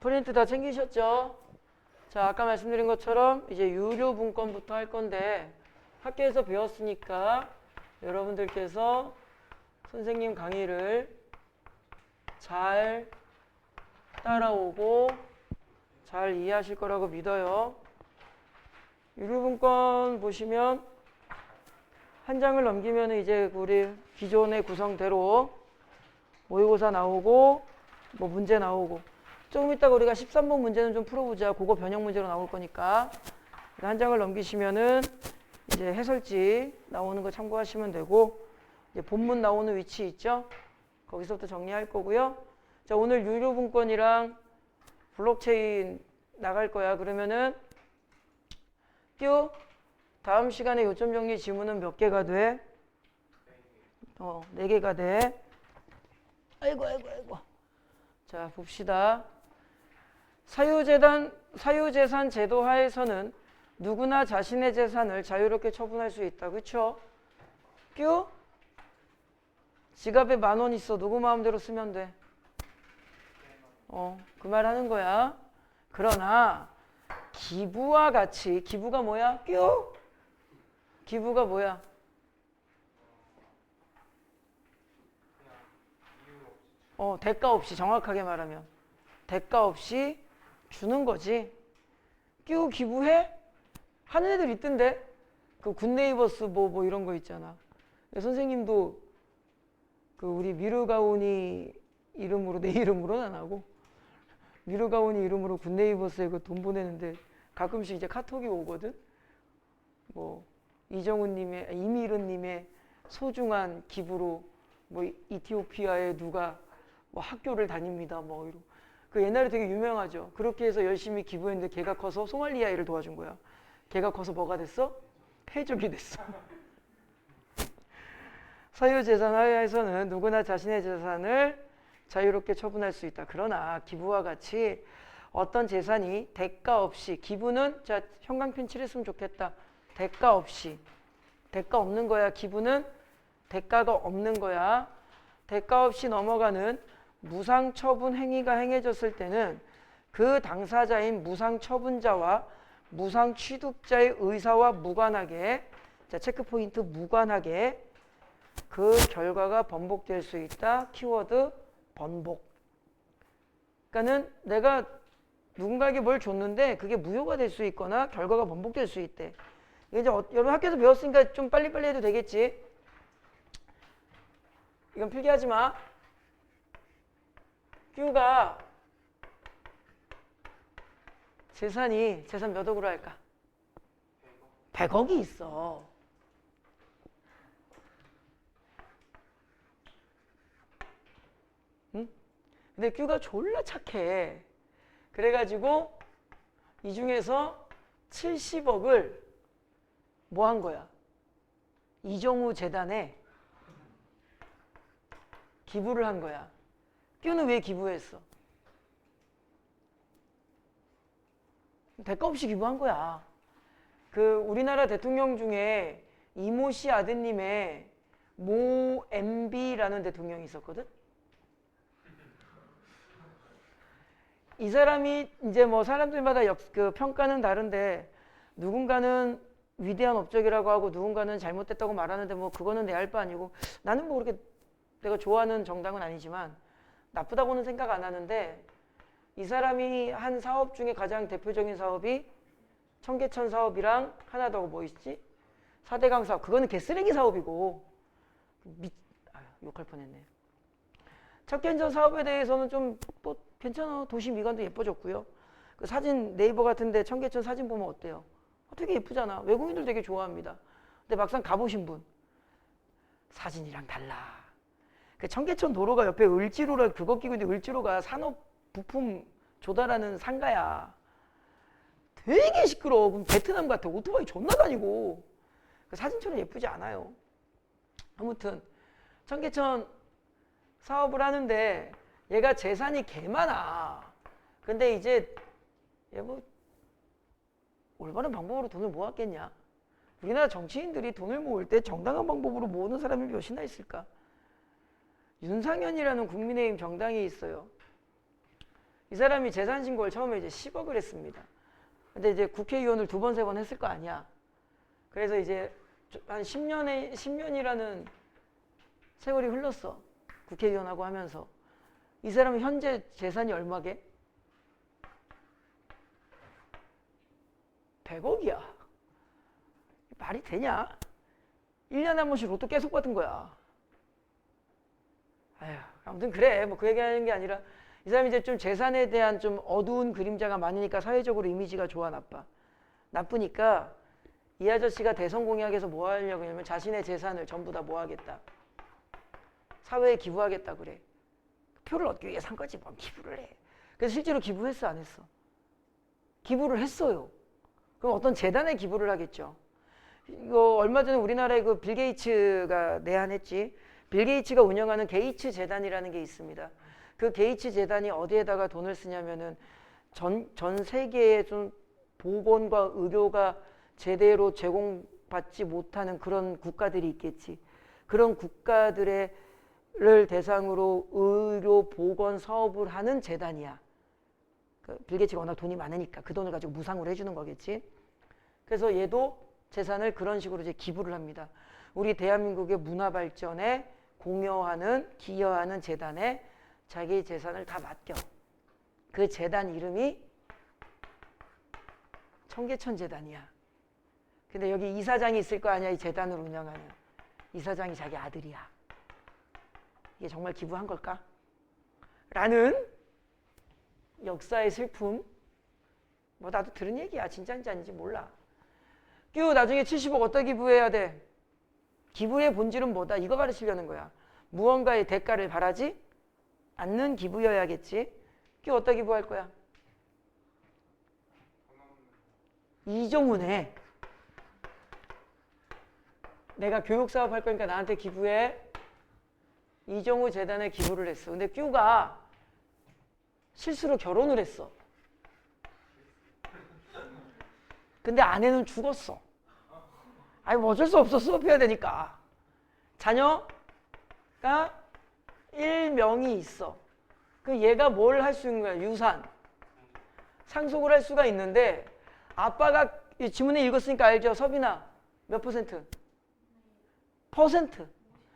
프린트 다 챙기셨죠? 자, 아까 말씀드린 것처럼 이제 유료 문건부터 할 건데 학교에서 배웠으니까 여러분들께서 선생님 강의를 잘 따라오고 잘 이해하실 거라고 믿어요. 유료 문건 보시면 한 장을 넘기면 이제 우리 기존의 구성대로 모의고사 나오고 뭐 문제 나오고 조금 이따가 우리가 13번 문제는 좀 풀어보자. 그거 변형 문제로 나올 거니까 한 장을 넘기시면은 이제 해설지 나오는 거 참고하시면 되고 이제 본문 나오는 위치 있죠? 거기서부터 정리할 거고요. 자, 오늘 유료 문건이랑 블록체인 나갈 거야. 그러면은 띄우 다음 시간에 요점 정리 지문은 몇 개가 돼? 4개가 돼. 아이고. 자, 봅시다. 사유재산 제도 하에서는 누구나 자신의 재산을 자유롭게 처분할 수 있다. 그쵸? 뀨? 지갑에 10,000원 있어. 누구 마음대로 쓰면 돼. 그 말 하는 거야. 그러나 기부와 같이, 기부가 뭐야? 뀨? 기부가 뭐야? 대가 없이, 정확하게 말하면 대가 없이 주는 거지. 뀨 기부해? 하는 애들 있던데. 그 굿네이버스 뭐 이런 거 있잖아. 선생님도 그 우리 미르가온이 이름으로, 내 이름으로는 안 하고 미르가온이 이름으로 굿네이버스에 그 돈 보내는데 가끔씩 이제 카톡이 오거든. 뭐 이정훈님의, 이미르님의 소중한 기부로 뭐 이티오피아에 누가 뭐 학교를 다닙니다. 뭐 이런. 그 옛날에 되게 유명하죠. 그렇게 해서 열심히 기부했는데 걔가 커서 소말리아 애를 도와준 거야. 걔가 커서 뭐가 됐어? 해적이 됐어. 사유재산 하에서는 누구나 자신의 재산을 자유롭게 처분할 수 있다. 그러나 기부와 같이 어떤 재산이 대가 없이, 기부는 자 형광펜 칠했으면 좋겠다. 대가 없이, 대가 없는 거야. 기부는 대가가 없는 거야. 대가 없이 넘어가는 무상처분 행위가 행해졌을 때는 그 당사자인 무상처분자와 무상취득자의 의사와 무관하게, 자 체크포인트 무관하게 그 결과가 번복될 수 있다. 키워드 번복. 그러니까는 내가 누군가에게 뭘 줬는데 그게 무효가 될 수 있거나 결과가 번복될 수 있대. 이제 여러분 학교에서 배웠으니까 좀 빨리빨리 해도 되겠지. 이건 필기하지 마. 뀨가 재산 몇 억으로 할까? 100억이 있어. 응? 근데 뀨가 졸라 착해. 그래가지고 이 중에서 70억을 뭐 한 거야? 이정우 재단에 기부를 한 거야. 뀨는 왜 기부했어? 대가 없이 기부한 거야. 그 우리나라 대통령 중에 이모 씨 아드님의 모 MB라는 대통령이 있었거든. 이 사람이 이제 뭐 사람들마다 그 평가는 다른데 누군가는 위대한 업적이라고 하고 누군가는 잘못됐다고 말하는데 뭐 그거는 내 알 바 아니고 나는 뭐 그렇게 내가 좋아하는 정당은 아니지만 나쁘다고는 생각 안 하는데 이 사람이 한 사업 중에 가장 대표적인 사업이 청계천 사업이랑 하나 더 뭐 있지? 4대강 사업. 그거는 개쓰레기 사업이고 욕할 뻔했네. 청계천 사업에 대해서는 좀 뭐 괜찮아. 도시 미관도 예뻐졌고요. 그 사진 네이버 같은데 청계천 사진 보면 어때요? 되게 예쁘잖아. 외국인들 되게 좋아합니다. 근데 막상 가보신 분 사진이랑 달라. 그 청계천 도로가 옆에 을지로라 그거 끼고 있는데 을지로가 산업 부품 조달하는 상가야. 되게 시끄러워. 그럼 베트남 같아. 오토바이 존나 다니고. 그 사진처럼 예쁘지 않아요. 아무튼 청계천 사업을 하는데 얘가 재산이 개 많아. 근데 이제 얘 뭐 올바른 방법으로 돈을 모았겠냐? 우리나라 정치인들이 돈을 모을 때 정당한 방법으로 모으는 사람이 몇이나 있을까? 윤상현이라는 국민의힘 정당이 있어요. 이 사람이 재산 신고를 처음에 이제 10억을 했습니다. 근데 이제 국회의원을 2번, 3번 했을 거 아니야. 그래서 이제 한 10년이라는 세월이 흘렀어. 국회의원하고 하면서. 이 사람은 현재 재산이 얼마게? 100억이야. 말이 되냐? 1년에 한 번씩 로또 계속 받은 거야. 아휴, 아무튼 그래. 뭐 그 얘기하는 게 아니라 이 사람이 이제 좀 재산에 대한 좀 어두운 그림자가 많으니까 사회적으로 이미지가 좋아, 나빠? 나쁘니까 이 아저씨가 대선 공약에서 뭐 하려고 하냐면 자신의 재산을 전부 다 뭐 하겠다. 사회에 기부하겠다 그래. 표를 얻기 위해 산 거지 뭐 기부를 해. 그래서 실제로 기부했어, 안 했어? 기부를 했어요. 그럼 어떤 재단에 기부를 하겠죠. 이거 얼마 전에 우리나라에 그 빌 게이츠가 내한했지. 빌 게이츠가 운영하는 게이츠 재단이라는 게 있습니다. 그 게이츠 재단이 어디에다가 돈을 쓰냐면은 전 세계에 좀 보건과 의료가 제대로 제공받지 못하는 그런 국가들이 있겠지. 그런 국가들을 대상으로 의료 보건 사업을 하는 재단이야. 빌 게이츠가 워낙 돈이 많으니까 그 돈을 가지고 무상으로 해주는 거겠지. 그래서 얘도 재산을 그런 식으로 이제 기부를 합니다. 우리 대한민국의 문화 발전에 공여하는, 기여하는 재단에 자기 재산을 다 맡겨. 그 재단 이름이 청계천 재단이야. 근데 여기 이사장이 있을 거 아니야, 이 재단을 운영하는. 이사장이 자기 아들이야. 이게 정말 기부한 걸까? 라는 역사의 슬픔. 뭐 나도 들은 얘기야. 진짜인지 아닌지 몰라. 뀨 나중에 70억 어디다 기부해야 돼? 기부의 본질은 뭐다? 이거 가르치려는 거야. 무언가의 대가를 바라지 않는 기부여야겠지. 뀨 어디다 기부할 거야? 이종훈에 내가 교육사업 할 거니까 나한테 기부해. 이종우 재단에 기부를 했어. 근데 뀨가 실수로 결혼을 했어. 근데 아내는 죽었어. 아니 뭐 어쩔 수 없어. 수업해야 되니까. 자녀가 1명이 있어. 그 얘가 뭘 할 수 있는 거야? 유산. 상속을 할 수가 있는데 아빠가 지문에 읽었으니까 알죠? 서빈아 몇 %? 퍼센트.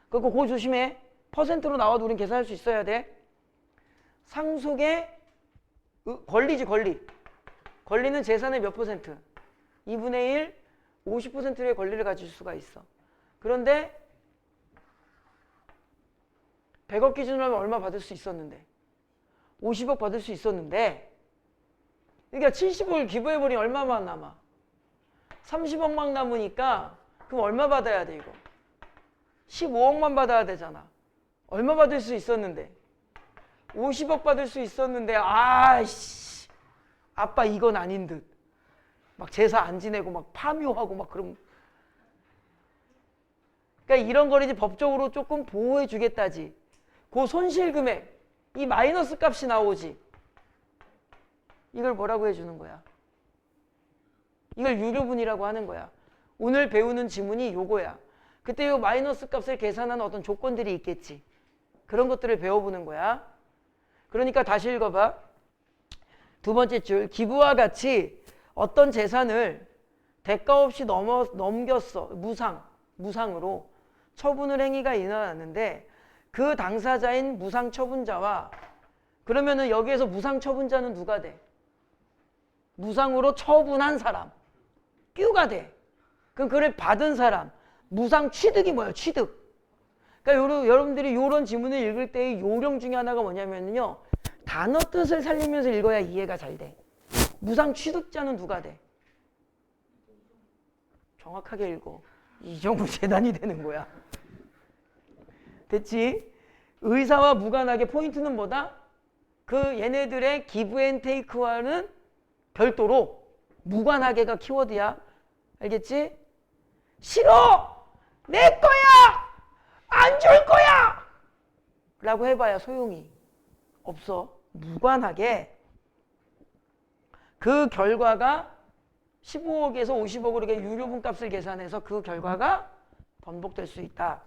그거 조심해. 퍼센트로 나와도 우린 계산할 수 있어야 돼. 상속의 권리지, 권리. 권리는 재산의 몇 %? 2분의 1, 50%의 권리를 가질 수가 있어. 그런데 100억 기준으로 하면 얼마 받을 수 있었는데? 50억 받을 수 있었는데 그러니까 70억을 기부해버리면 얼마만 남아? 30억만 남으니까 그럼 얼마 받아야 돼 이거? 15억만 받아야 되잖아. 얼마 받을 수 있었는데? 50억 받을 수 있었는데 아이씨 아빠 이건 아닌 듯. 막 제사 안 지내고 막 파묘하고 막 그럼. 그러니까 이런 걸 이제 법적으로 조금 보호해 주겠다지. 그 손실 금액 이 마이너스 값이 나오지. 이걸 뭐라고 해주는 거야? 이걸 유료분이라고 하는 거야. 오늘 배우는 지문이 요거야. 그때 요 마이너스 값을 계산하는 어떤 조건들이 있겠지. 그런 것들을 배워보는 거야. 그러니까 다시 읽어봐. 두 번째 줄. 기부와 같이 어떤 재산을 대가 없이 넘겼어. 무상으로 처분을 행위가 일어났는데 그 당사자인 무상 처분자와 그러면은 여기에서 무상 처분자는 누가 돼? 무상으로 처분한 사람. 뀨가 돼. 그럼 그걸 받은 사람. 무상 취득이 뭐예요? 취득. 그러니까 여러분들이 이런 지문을 읽을 때의 요령 중에 하나가 뭐냐면요. 단어 뜻을 살리면서 읽어야 이해가 잘 돼. 무상 취득자는 누가 돼? 정확하게 읽어. 이종우 재단이 되는 거야. 됐지? 의사와 무관하게 포인트는 뭐다? 그 얘네들의 기브 앤 테이크와는 별도로 무관하게가 키워드야. 알겠지? 싫어! 내 거야! 안 줄 거야! 라고 해봐야 소용이 없어. 무관하게 그 결과가 15억에서 50억으로 이렇게 유료분 값을 계산해서 그 결과가 번복될 수 있다.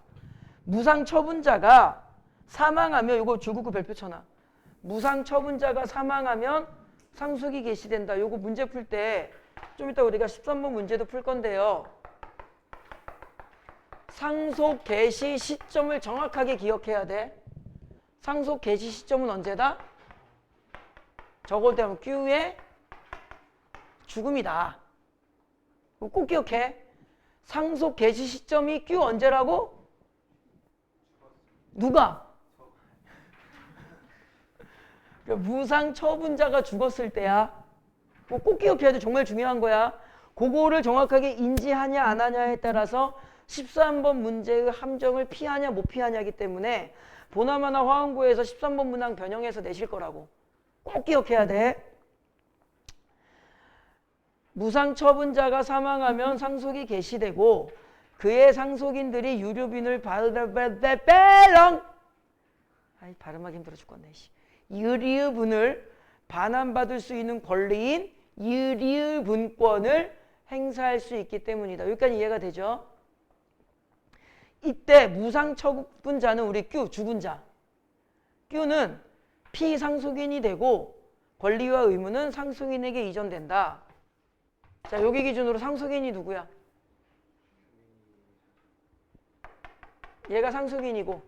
무상 처분자가 사망하며 이거 줄긋고 별표 쳐놔. 무상 처분자가 사망하면 상속이 개시된다. 요거 문제 풀 때 좀 이따 우리가 13번 문제도 풀 건데요. 상속 개시 시점을 정확하게 기억해야 돼. 상속 개시 시점은 언제다? 저걸 때하면 Q의 죽음이다. 꼭 기억해. 상속 개시 시점이 Q 언제라고? 누가? 무상 처분자가 죽었을 때야. 꼭 기억해야 돼. 정말 중요한 거야. 그거를 정확하게 인지하냐 안 하냐에 따라서 13번 문제의 함정을 피하냐 못 피하냐이기 때문에 보나마나 화원고에서 13번 문항 변형해서 내실 거라고. 꼭 기억해야 돼. 무상 처분자가 사망하면 상속이 개시되고 그의 상속인들이 유류분을 발음하기 힘들어 죽겠네. 유류분을 반환받을 수 있는 권리인 유류분권을 행사할 수 있기 때문이다. 여기까지 이해가 되죠? 이때 무상 처분자는 우리 Q, 죽은 자. Q는 피상속인이 되고 권리와 의무는 상속인에게 이전된다. 자, 여기 기준으로 상속인이 누구야? 얘가 상속인이고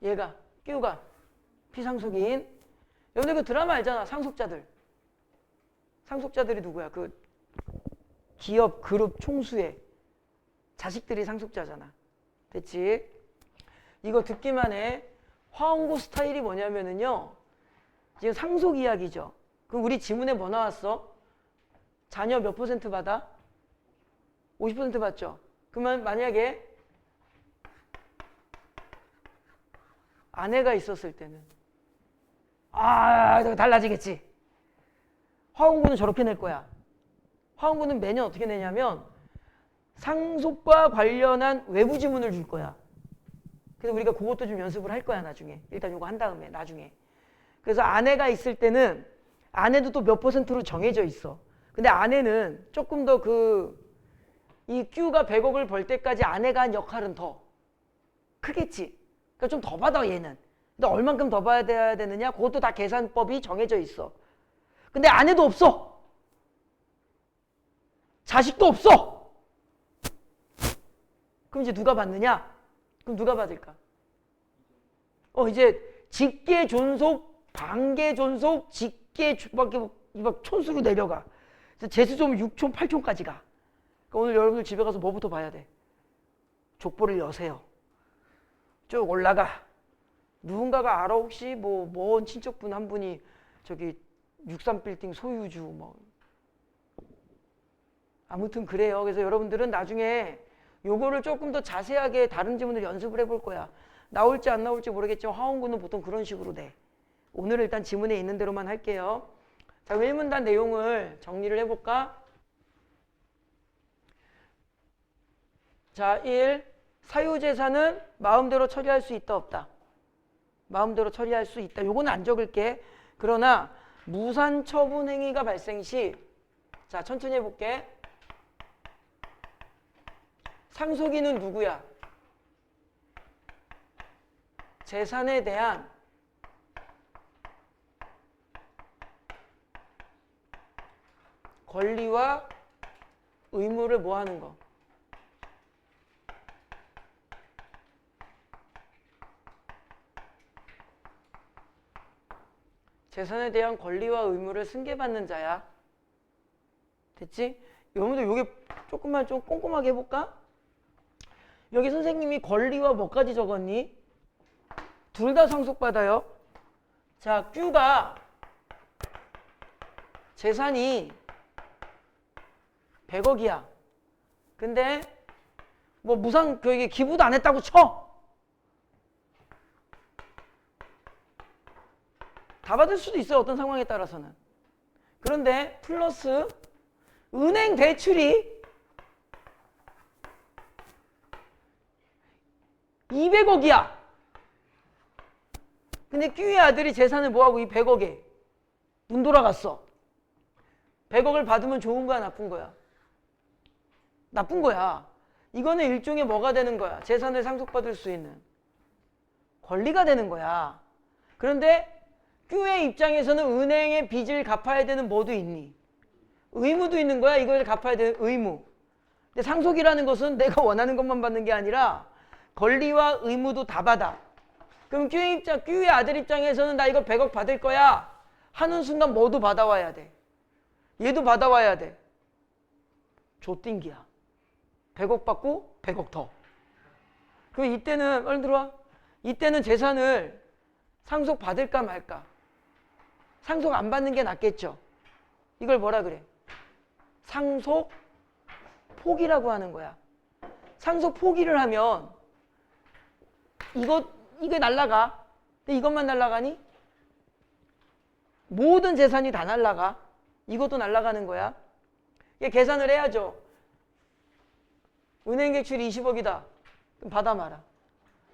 얘가 Q가 피상속인. 여러분들 그 드라마 알잖아. 상속자들. 상속자들이 누구야? 그 기업 그룹 총수의 자식들이 상속자잖아. 됐지? 이거 듣기만 해. 화원고 스타일이 뭐냐면은요. 지금 상속 이야기죠. 그럼 우리 지문에 뭐 나왔어? 자녀 몇 % 받아? 50% 받죠? 그러면 만약에 아내가 있었을 때는 달라지겠지. 화원고는 저렇게 낼 거야. 화원고는 매년 어떻게 내냐면 상속과 관련한 외부 지문을 줄 거야. 그래서 우리가 그것도 좀 연습을 할 거야 나중에. 일단 이거 한 다음에 나중에. 그래서 아내가 있을 때는 아내도 또 몇 %로 정해져 있어. 근데 아내는 조금 더 이 Q가 100억을 벌 때까지 아내가 한 역할은 더 크겠지. 그러니까 좀 더 받아 얘는. 근데 얼만큼 더 받아야 되느냐? 그것도 다 계산법이 정해져 있어. 근데 아내도 없어. 자식도 없어. 그럼 이제 누가 받느냐? 그럼 누가 받을까? 이제 직계 존속, 반계 존속, 직계 막 촌수로 내려가. 그래서 재수점 6촌, 8촌까지 가. 그러니까 오늘 여러분들 집에 가서 뭐부터 봐야 돼? 족보를 여세요. 쭉 올라가. 누군가가 알아? 혹시 먼 친척분 한 분이 저기 63빌딩 소유주 뭐. 아무튼 그래요. 그래서 여러분들은 나중에 요거를 조금 더 자세하게 다른 지문을 연습을 해볼 거야. 나올지 안 나올지 모르겠지만 화원고는 보통 그런 식으로 돼. 오늘은 일단 지문에 있는 대로만 할게요. 자, 1문단 내용을 정리를 해볼까? 자, 1. 사유재산은 마음대로 처리할 수 있다 없다? 마음대로 처리할 수 있다. 요거는 안 적을게. 그러나 무산처분 행위가 발생 시, 자 천천히 해볼게. 상속인은 누구야? 재산에 대한 권리와 의무를 뭐 하는 거? 재산에 대한 권리와 의무를 승계받는 자야. 됐지? 여러분들 요게 조금만 좀 꼼꼼하게 해볼까? 여기 선생님이 권리와 뭐까지 적었니? 둘 다 상속받아요. 자, Q가 재산이 100억이야. 근데 뭐 무상 이게 기부도 안 했다고 쳐. 다 받을 수도 있어요. 어떤 상황에 따라서는. 그런데 플러스 은행 대출이 200억이야. 근데 Q의 아들이 재산을 뭐하고 이 100억에 눈 돌아갔어. 100억을 받으면 좋은 거야 나쁜 거야? 나쁜 거야. 이거는 일종의 뭐가 되는 거야? 재산을 상속받을 수 있는 권리가 되는 거야. 그런데 Q의 입장에서는 은행에 빚을 갚아야 되는 뭐도 있니? 의무도 있는 거야. 이걸 갚아야 되는 의무. 근데 상속이라는 것은 내가 원하는 것만 받는 게 아니라 권리와 의무도 다 받아. 그럼 Q의 아들 입장에서는 나 이거 100억 받을 거야 하는 순간 뭐도 받아와야 돼. 얘도 받아와야 돼. 조띵기야. 100억 받고 100억 더. 그럼 이때는 얼른 들어와. 이때는 재산을 상속 받을까 말까. 상속 안 받는 게 낫겠죠. 이걸 뭐라 그래? 상속 포기라고 하는 거야. 상속 포기를 하면 이게 날라가. 근데 이것만 날라가니? 모든 재산이 다 날라가. 이것도 날라가는 거야. 이게 계산을 해야죠. 은행 대출이 20억이다. 그럼 받아 마라.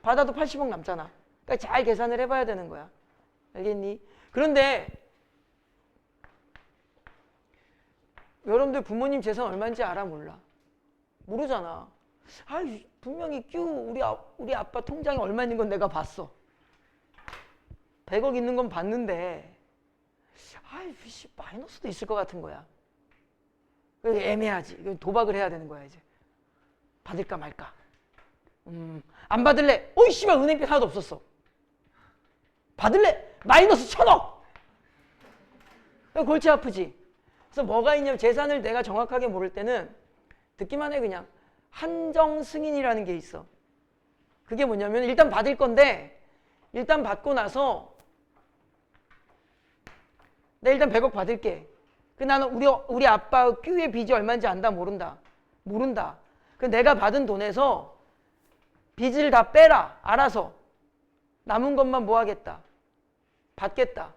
받아도 80억 남잖아. 그러니까 잘 계산을 해봐야 되는 거야. 알겠니? 그런데 여러분들 부모님 재산 얼마인지 알아 몰라? 모르잖아. 아, 분명히 우리 아빠 통장에 얼마 있는 건 내가 봤어. 100억 있는 건 봤는데 마이너스도 있을 것 같은 거야. 애매하지. 이건 도박을 해야 되는 거야 이제. 받을까 말까. 안 받을래. 어이 씨발 은행비 하나도 없었어. 받을래. 마이너스 1000억. 골치 아프지. 그래서 뭐가 있냐면 재산을 내가 정확하게 모를 때는 듣기만 해 그냥. 한정 승인이라는 게 있어. 그게 뭐냐면 일단 받을 건데 일단 받고 나서 나 일단 100억 받을게. 나는 우리 아빠 Q의 빚이 얼마인지 안다 모른다. 모른다. 내가 받은 돈에서 빚을 다 빼라. 알아서. 남은 것만 뭐 하겠다. 받겠다.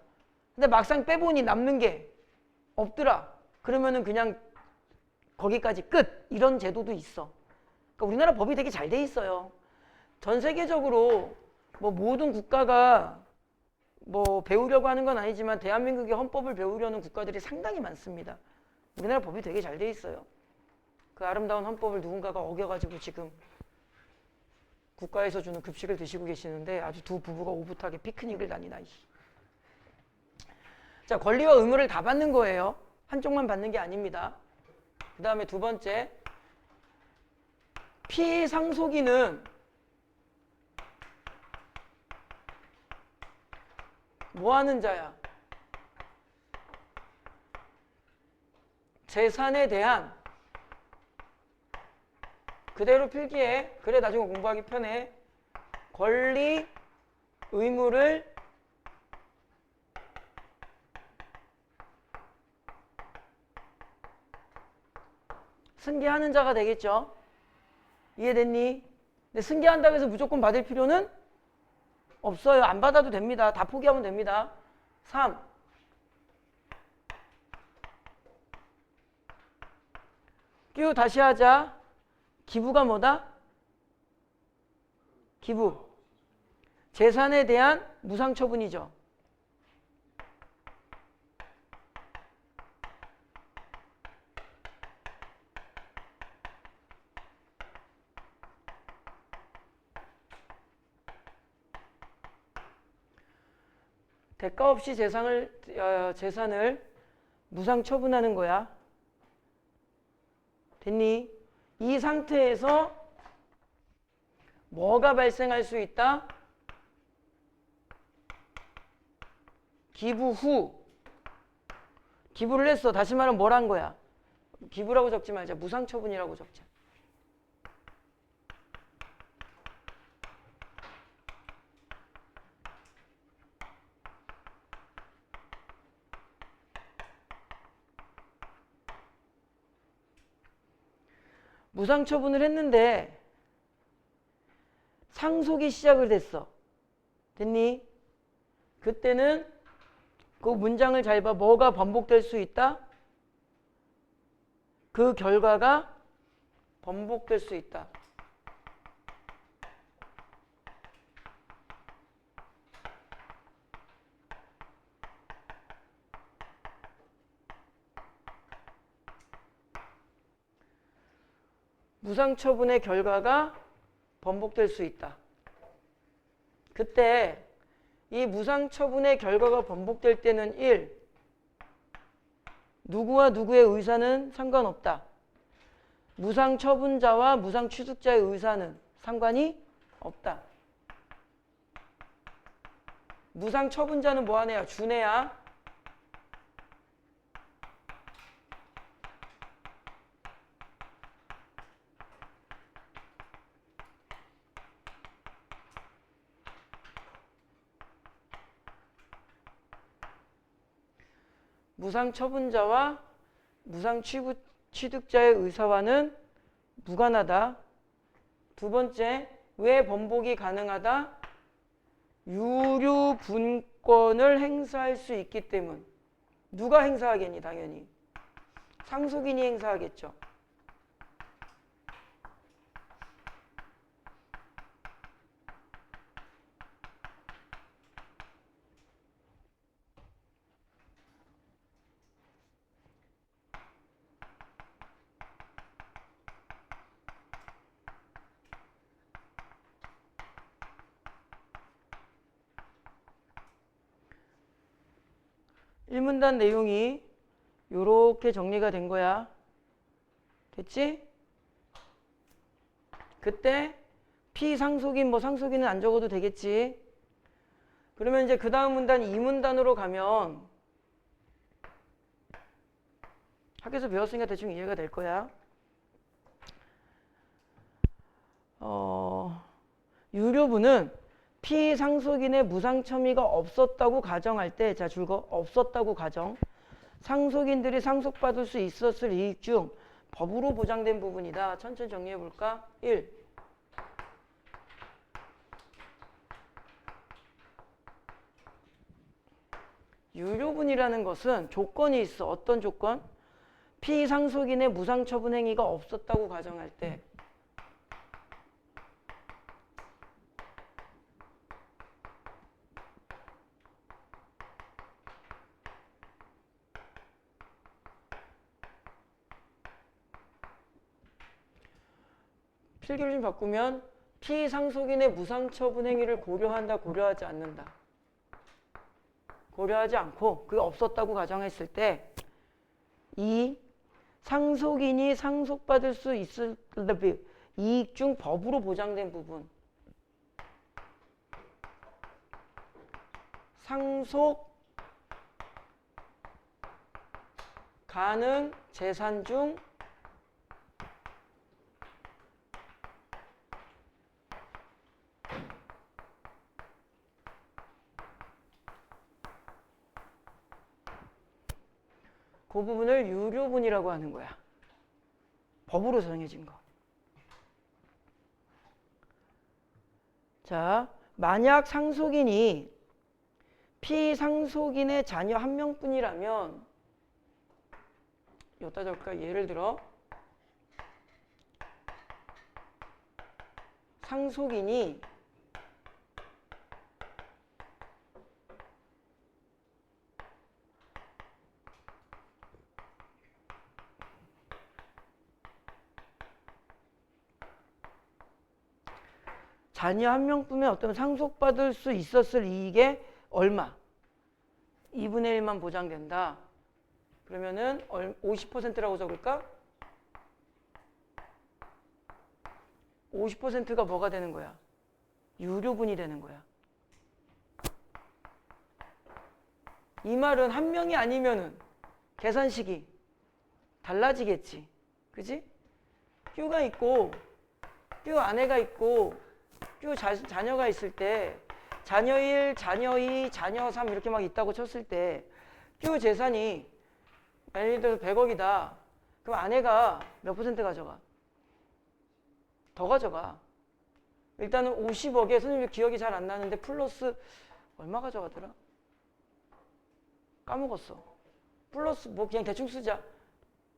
근데 막상 빼보니 남는 게 없더라. 그러면은 그냥 거기까지 끝. 이런 제도도 있어. 그러니까 우리나라 법이 되게 잘 돼 있어요. 전 세계적으로 뭐 모든 국가가 뭐 배우려고 하는 건 아니지만 대한민국의 헌법을 배우려는 국가들이 상당히 많습니다. 우리나라 법이 되게 잘 돼 있어요. 그 아름다운 헌법을 누군가가 어겨가지고 지금 국가에서 주는 급식을 드시고 계시는데 아주 두 부부가 오붓하게 피크닉을 다니나. 자, 권리와 의무를 다 받는 거예요. 한쪽만 받는 게 아닙니다. 그 다음에 두 번째, 피상속인은 뭐 하는 자야? 재산에 대한 그대로 필기해. 그래 나중에 공부하기 편해. 권리, 의무를 승계하는 자가 되겠죠. 이해됐니? 근데 승계한다고 해서 무조건 받을 필요는 없어요. 안 받아도 됩니다. 다 포기하면 됩니다. 3. Q 다시 하자. 기부가 뭐다? 기부. 재산에 대한 무상처분이죠. 대가 없이 재산을 무상처분하는 거야. 됐니? 이 상태에서 뭐가 발생할 수 있다? 기부 후. 기부를 했어. 다시 말하면 뭘 한 거야? 기부라고 적지 말자. 무상처분이라고 적자. 무상처분을 했는데 상속이 시작을 됐어. 됐니? 그때는 그 문장을 잘 봐. 뭐가 번복될 수 있다? 그 결과가 번복될 수 있다. 무상처분의 결과가 번복될 수 있다. 그때 이 무상처분의 결과가 번복될 때는 1. 누구와 누구의 의사는 상관없다. 무상처분자와 무상취득자의 의사는 상관이 없다. 무상처분자는 뭐 하네요? 주네야. 무상처분자와 무상취득자의 의사와는 무관하다. 두 번째, 왜 번복이 가능하다? 유류분권을 행사할 수 있기 때문. 누가 행사하겠니? 당연히 상속인이 행사하겠죠. 일문단 내용이 요렇게 정리가 된 거야. 됐지? 그때 피상속인 뭐 상속인은 안 적어도 되겠지. 그러면 이제 그 다음 문단 2문단으로 가면 학교에서 배웠으니까 대충 이해가 될 거야. 유료부는 피상속인의 무상첨의가 없었다고 가정할 때, 자 줄거 없었다고 가정, 상속인들이 상속받을 수 있었을 이익 중 법으로 보장된 부분이다. 천천히 정리해 볼까? 1. 유료분이라는 것은 조건이 있어. 어떤 조건? 피상속인의 무상처분 행위가 없었다고 가정할 때, 필기를 좀 바꾸면 피상속인의 무상처분 행위를 고려한다, 고려하지 않는다. 고려하지 않고 그게 없었다고 가정했을 때, 이 상속인이 상속받을 수 있을 이익 중 법으로 보장된 부분, 상속 가능 재산 중 그 부분을 유료분이라고 하는 거야. 법으로 정해진 거. 자, 만약 상속인이 피상속인의 자녀 한 명뿐이라면, 여기다 적을까? 예를 들어 상속인이 자녀 한 명뿐이면 어떤 상속받을 수 있었을 이익의 얼마? 2분의 1만 보장된다. 그러면은 50%라고 적을까? 50%가 뭐가 되는 거야? 유료분이 되는 거야. 이 말은 한 명이 아니면은 계산식이 달라지겠지. 그지? 뷰가 있고 뷰 아내가 있고 뷰 자녀가 있을 때, 자녀 1, 자녀 2, 자녀 3 이렇게 막 있다고 쳤을 때 뷰 재산이 예를 들어서 100억이다. 그럼 아내가 몇 퍼센트 가져가? 더 가져가. 일단은 50억에 선생님 기억이 잘 안 나는데 플러스 얼마 가져가더라? 까먹었어. 플러스 뭐 그냥 대충 쓰자.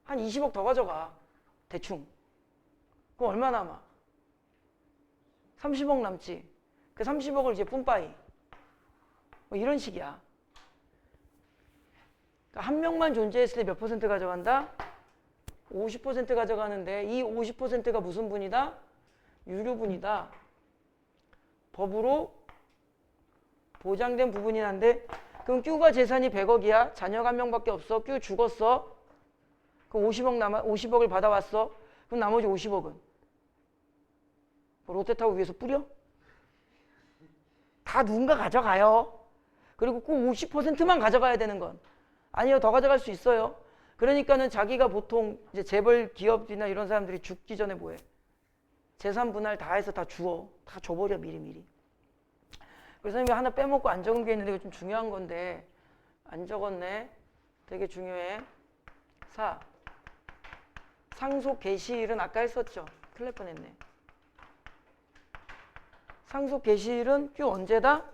한 20억 더 가져가. 대충. 그럼 얼마 남아? 30억 남지. 그 30억을 이제 뿜빠이. 뭐 이런 식이야. 그러니까 한 명만 존재했을 때 몇 퍼센트 가져간다? 50% 가져가는데, 이 50%가 무슨 분이다? 유료분이다. 법으로 보장된 부분이 한데 그럼 Q가 재산이 100억이야. 자녀가 한 명밖에 없어. Q 죽었어. 그럼 50억을 받아왔어. 그럼 나머지 50억은 롯데타워 위에서 뿌려? 다 누군가 가져가요. 그리고 꼭 50%만 가져가야 되는 건 아니요, 더 가져갈 수 있어요. 그러니까는 자기가 보통 이제 재벌 기업이나 이런 사람들이 죽기 전에 뭐해? 재산 분할 다 해서 다 주어. 다 줘버려 미리미리. 그래서 선생님이 하나 빼먹고 안 적은 게 있는데 이거 좀 중요한 건데 안 적었네. 되게 중요해. 4. 상속 개시일은 아까 했었죠. 큰일 날 뻔했네. 상속 개시일은 Q 언제다?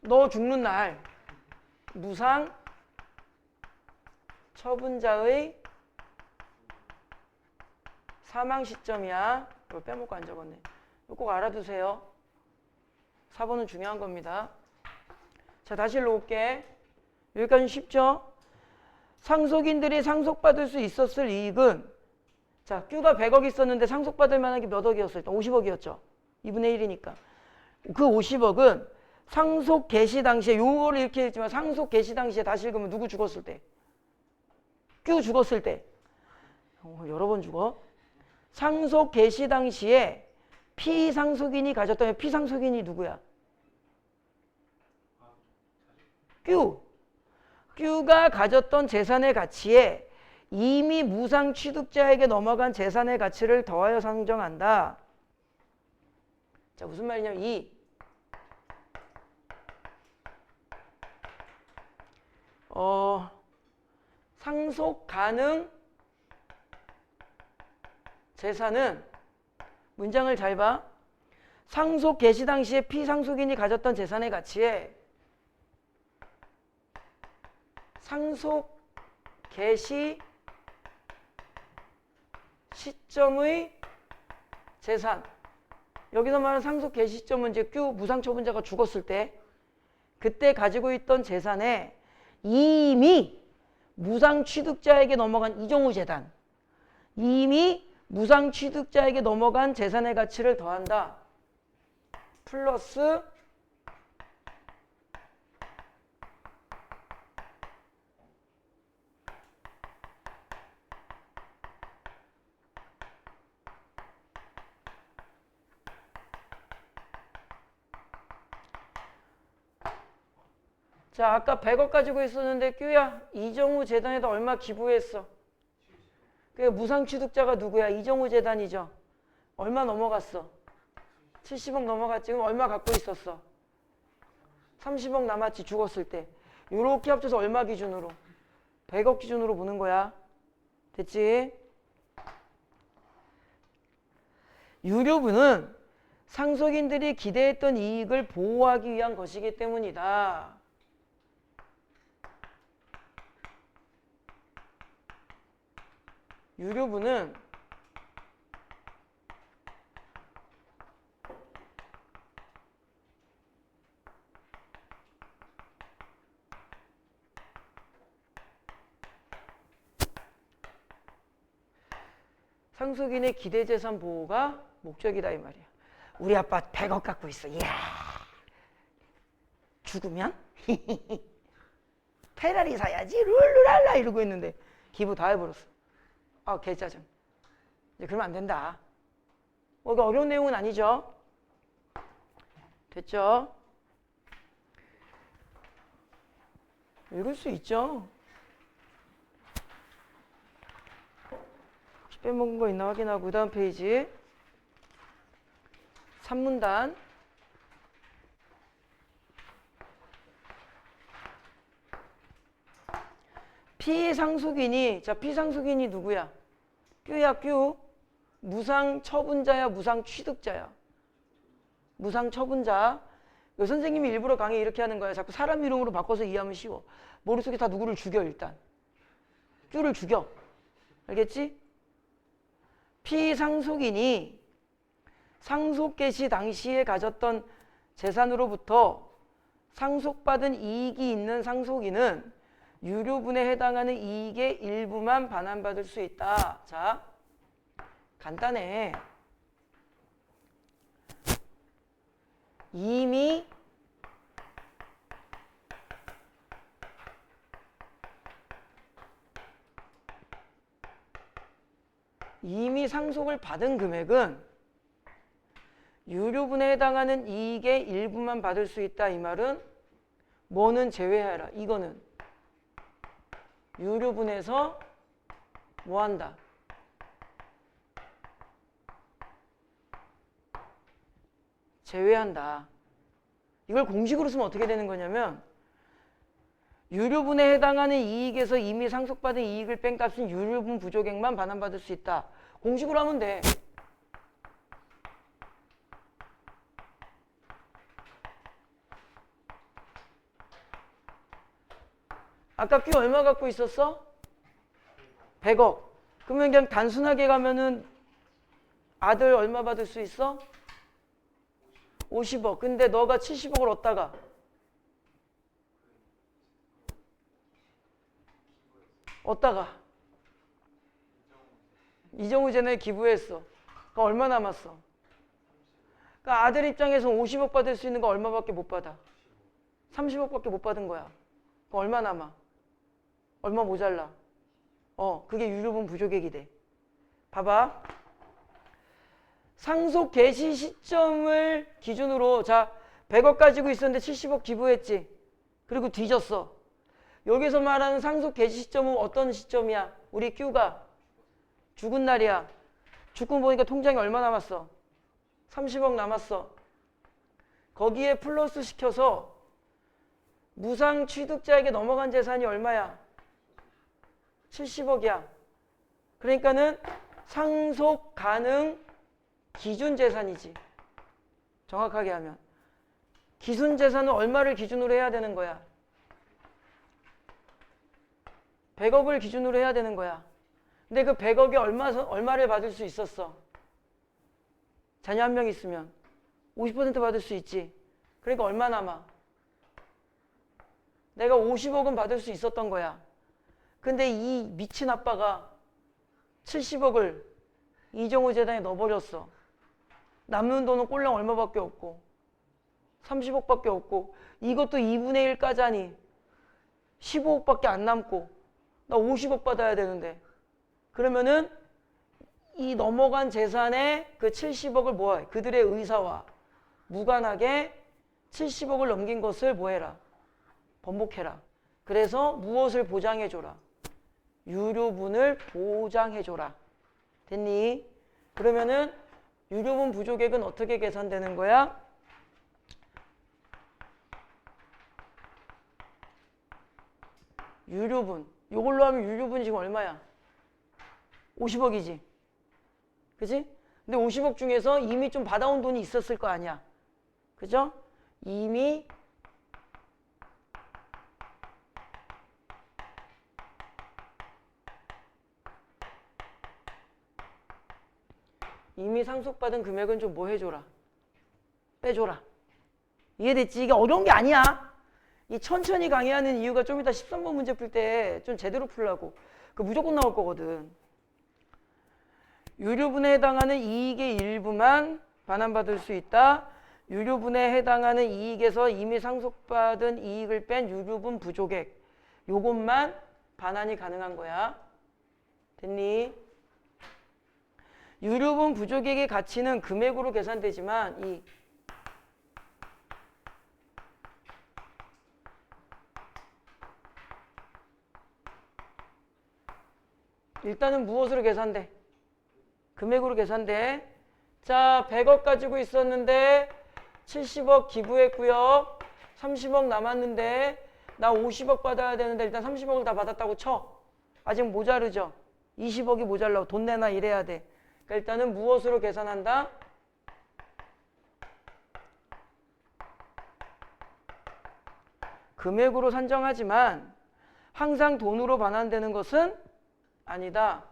너 죽는 날. 무상 처분자의 사망 시점이야. 이거 빼먹고 안 적었네. 이거 꼭 알아두세요. 4번은 중요한 겁니다. 자, 다시 읽어볼게. 여기까지 쉽죠? 상속인들이 상속받을 수 있었을 이익은, 자, Q가 100억 있었는데 상속받을 만한 게 몇 억이었어요? 일단 50억이었죠. 2분의 1이니까. 그 50억은 상속 개시 당시에, 요거를 이렇게 했지만 상속 개시 당시에 다시 읽으면 누구 죽었을 때? Q 죽었을 때. 여러 번 죽어. 상속 개시 당시에 피상속인이 가졌다면 피상속인이 누구야? Q. Q가 가졌던 재산의 가치에 이미 무상 취득자에게 넘어간 재산의 가치를 더하여 상정한다. 자, 무슨 말이냐면 상속 가능 재산은, 문장을 잘 봐. 상속 개시 당시에 피상속인이 가졌던 재산의 가치에 상속 개시 시점의 재산. 여기서 말하는 상속 개시 시점은 이제 Q 무상처분자가 죽었을 때 그때 가지고 있던 재산에 이미 무상취득자에게 넘어간 이종우 재단, 이미 무상취득자에게 넘어간 재산의 가치를 더한다. 플러스 자, 아까 100억 가지고 있었는데 Q야, 이정우 재단에다 얼마 기부했어? 그 무상취득자가 누구야? 이정우 재단이죠. 얼마 넘어갔어? 70억 넘어갔지. 그럼 얼마 갖고 있었어? 30억 남았지, 죽었을 때. 요렇게 합쳐서 얼마 기준으로? 100억 기준으로 보는 거야. 됐지? 유류분은 상속인들이 기대했던 이익을 보호하기 위한 것이기 때문이다. 유류분은 상속인의 기대재산 보호가 목적이다 이 말이야. 우리 아빠 100억 갖고 있어. 이야, 죽으면 페라리 사야지 룰루랄라 이러고 있는데 기부 다 해버렸어. 아, 개짜증. 이제 그러면 안 된다. 이거 어려운 내용은 아니죠? 됐죠? 읽을 수 있죠? 혹시 빼먹은 거 있나 확인하고 그 다음 페이지 3문단 피상속인이, 자, 피상속인이 누구야? Q야, Q. 무상처분자야, 무상취득자야? 무상처분자. 선생님이 일부러 강의 이렇게 하는 거야. 자꾸 사람 이름으로 바꿔서 이해하면 쉬워. 머릿속에 다 누구를 죽여, 일단. Q를 죽여. 알겠지? 피상속인이 상속개시 당시에 가졌던 재산으로부터 상속받은 이익이 있는 상속인은 유류분에 해당하는 이익의 일부만 반환받을 수 있다. 자, 간단해. 이미 상속을 받은 금액은 유류분에 해당하는 이익의 일부만 받을 수 있다. 이 말은 뭐는 제외하라. 이거는 유류분에서 뭐 한다? 제외한다. 이걸 공식으로 쓰면 어떻게 되는 거냐면 유류분에 해당하는 이익에서 이미 상속받은 이익을 뺀 값은 유류분 부족액만 반환받을 수 있다. 공식으로 하면 돼. 아까 Q 얼마 갖고 있었어? 100억. 그러면 그냥 단순하게 가면은 아들 얼마 받을 수 있어? 50억. 근데 너가 70억을 얻다가 이정우제너에 기부했어. 그러니까 얼마 남았어? 그러니까 아들 입장에서 50억 받을 수 있는 거 얼마밖에 못 받아? 30억밖에 못 받은 거야. 그럼 얼마 남아? 얼마 모자라? 그게 유류분 부족액이 돼. 봐봐. 상속 개시 시점을 기준으로 자 100억 가지고 있었는데 70억 기부했지. 그리고 뒤졌어. 여기서 말하는 상속 개시 시점은 어떤 시점이야? 우리 Q가 죽은 날이야. 죽고 보니까 통장에 얼마 남았어? 30억 남았어. 거기에 플러스 시켜서 무상 취득자에게 넘어간 재산이 얼마야? 70억이야. 그러니까는 상속 가능 기준 재산이지. 정확하게 하면. 기준 재산은 얼마를 기준으로 해야 되는 거야? 100억을 기준으로 해야 되는 거야. 근데 그 100억에 얼마를 받을 수 있었어? 자녀 한 명 있으면 50% 받을 수 있지. 그러니까 얼마 남아? 내가 50억은 받을 수 있었던 거야. 근데 이 미친 아빠가 70억을 이정우 재단에 넣어버렸어. 남는 돈은 꼴랑 얼마밖에 없고 30억밖에 없고 이것도 2분의 1 까자니 15억밖에 안 남고 나 50억 받아야 되는데 그러면은 이 넘어간 재산의 그 70억을 뭐해? 그들의 의사와 무관하게 70억을 넘긴 것을 뭐해라? 번복해라. 그래서 무엇을 보장해줘라? 유류분을 보장해줘라. 됐니? 그러면은 유류분 부족액은 어떻게 계산되는 거야? 유류분. 이걸로 하면 유류분 지금 얼마야? 50억이지. 그지? 근데 50억 중에서 이미 좀 받아온 돈이 있었을 거 아니야. 그죠? 이미 상속받은 금액은 좀 뭐 해줘라? 빼줘라. 이해됐지? 이게 어려운 게 아니야. 이 천천히 강의하는 이유가 좀 이따 13번 문제 풀 때 좀 제대로 풀라고. 그 무조건 나올 거거든. 유류분에 해당하는 이익의 일부만 반환받을 수 있다. 유류분에 해당하는 이익에서 이미 상속받은 이익을 뺀 유류분 부족액. 요것만 반환이 가능한 거야. 됐니? 유류분 부족액의 가치는 금액으로 계산되지만 이 일단은 무엇으로 계산돼? 금액으로 계산돼. 자, 100억 가지고 있었는데 70억 기부했고요. 30억 남았는데 나 50억 받아야 되는데 일단 30억을 다 받았다고 쳐. 아직 모자르죠? 20억이 모자라고 돈 내나 이래야 돼. 그러니까 일단은 무엇으로 계산한다? 금액으로 산정하지만 항상 돈으로 반환되는 것은 아니다.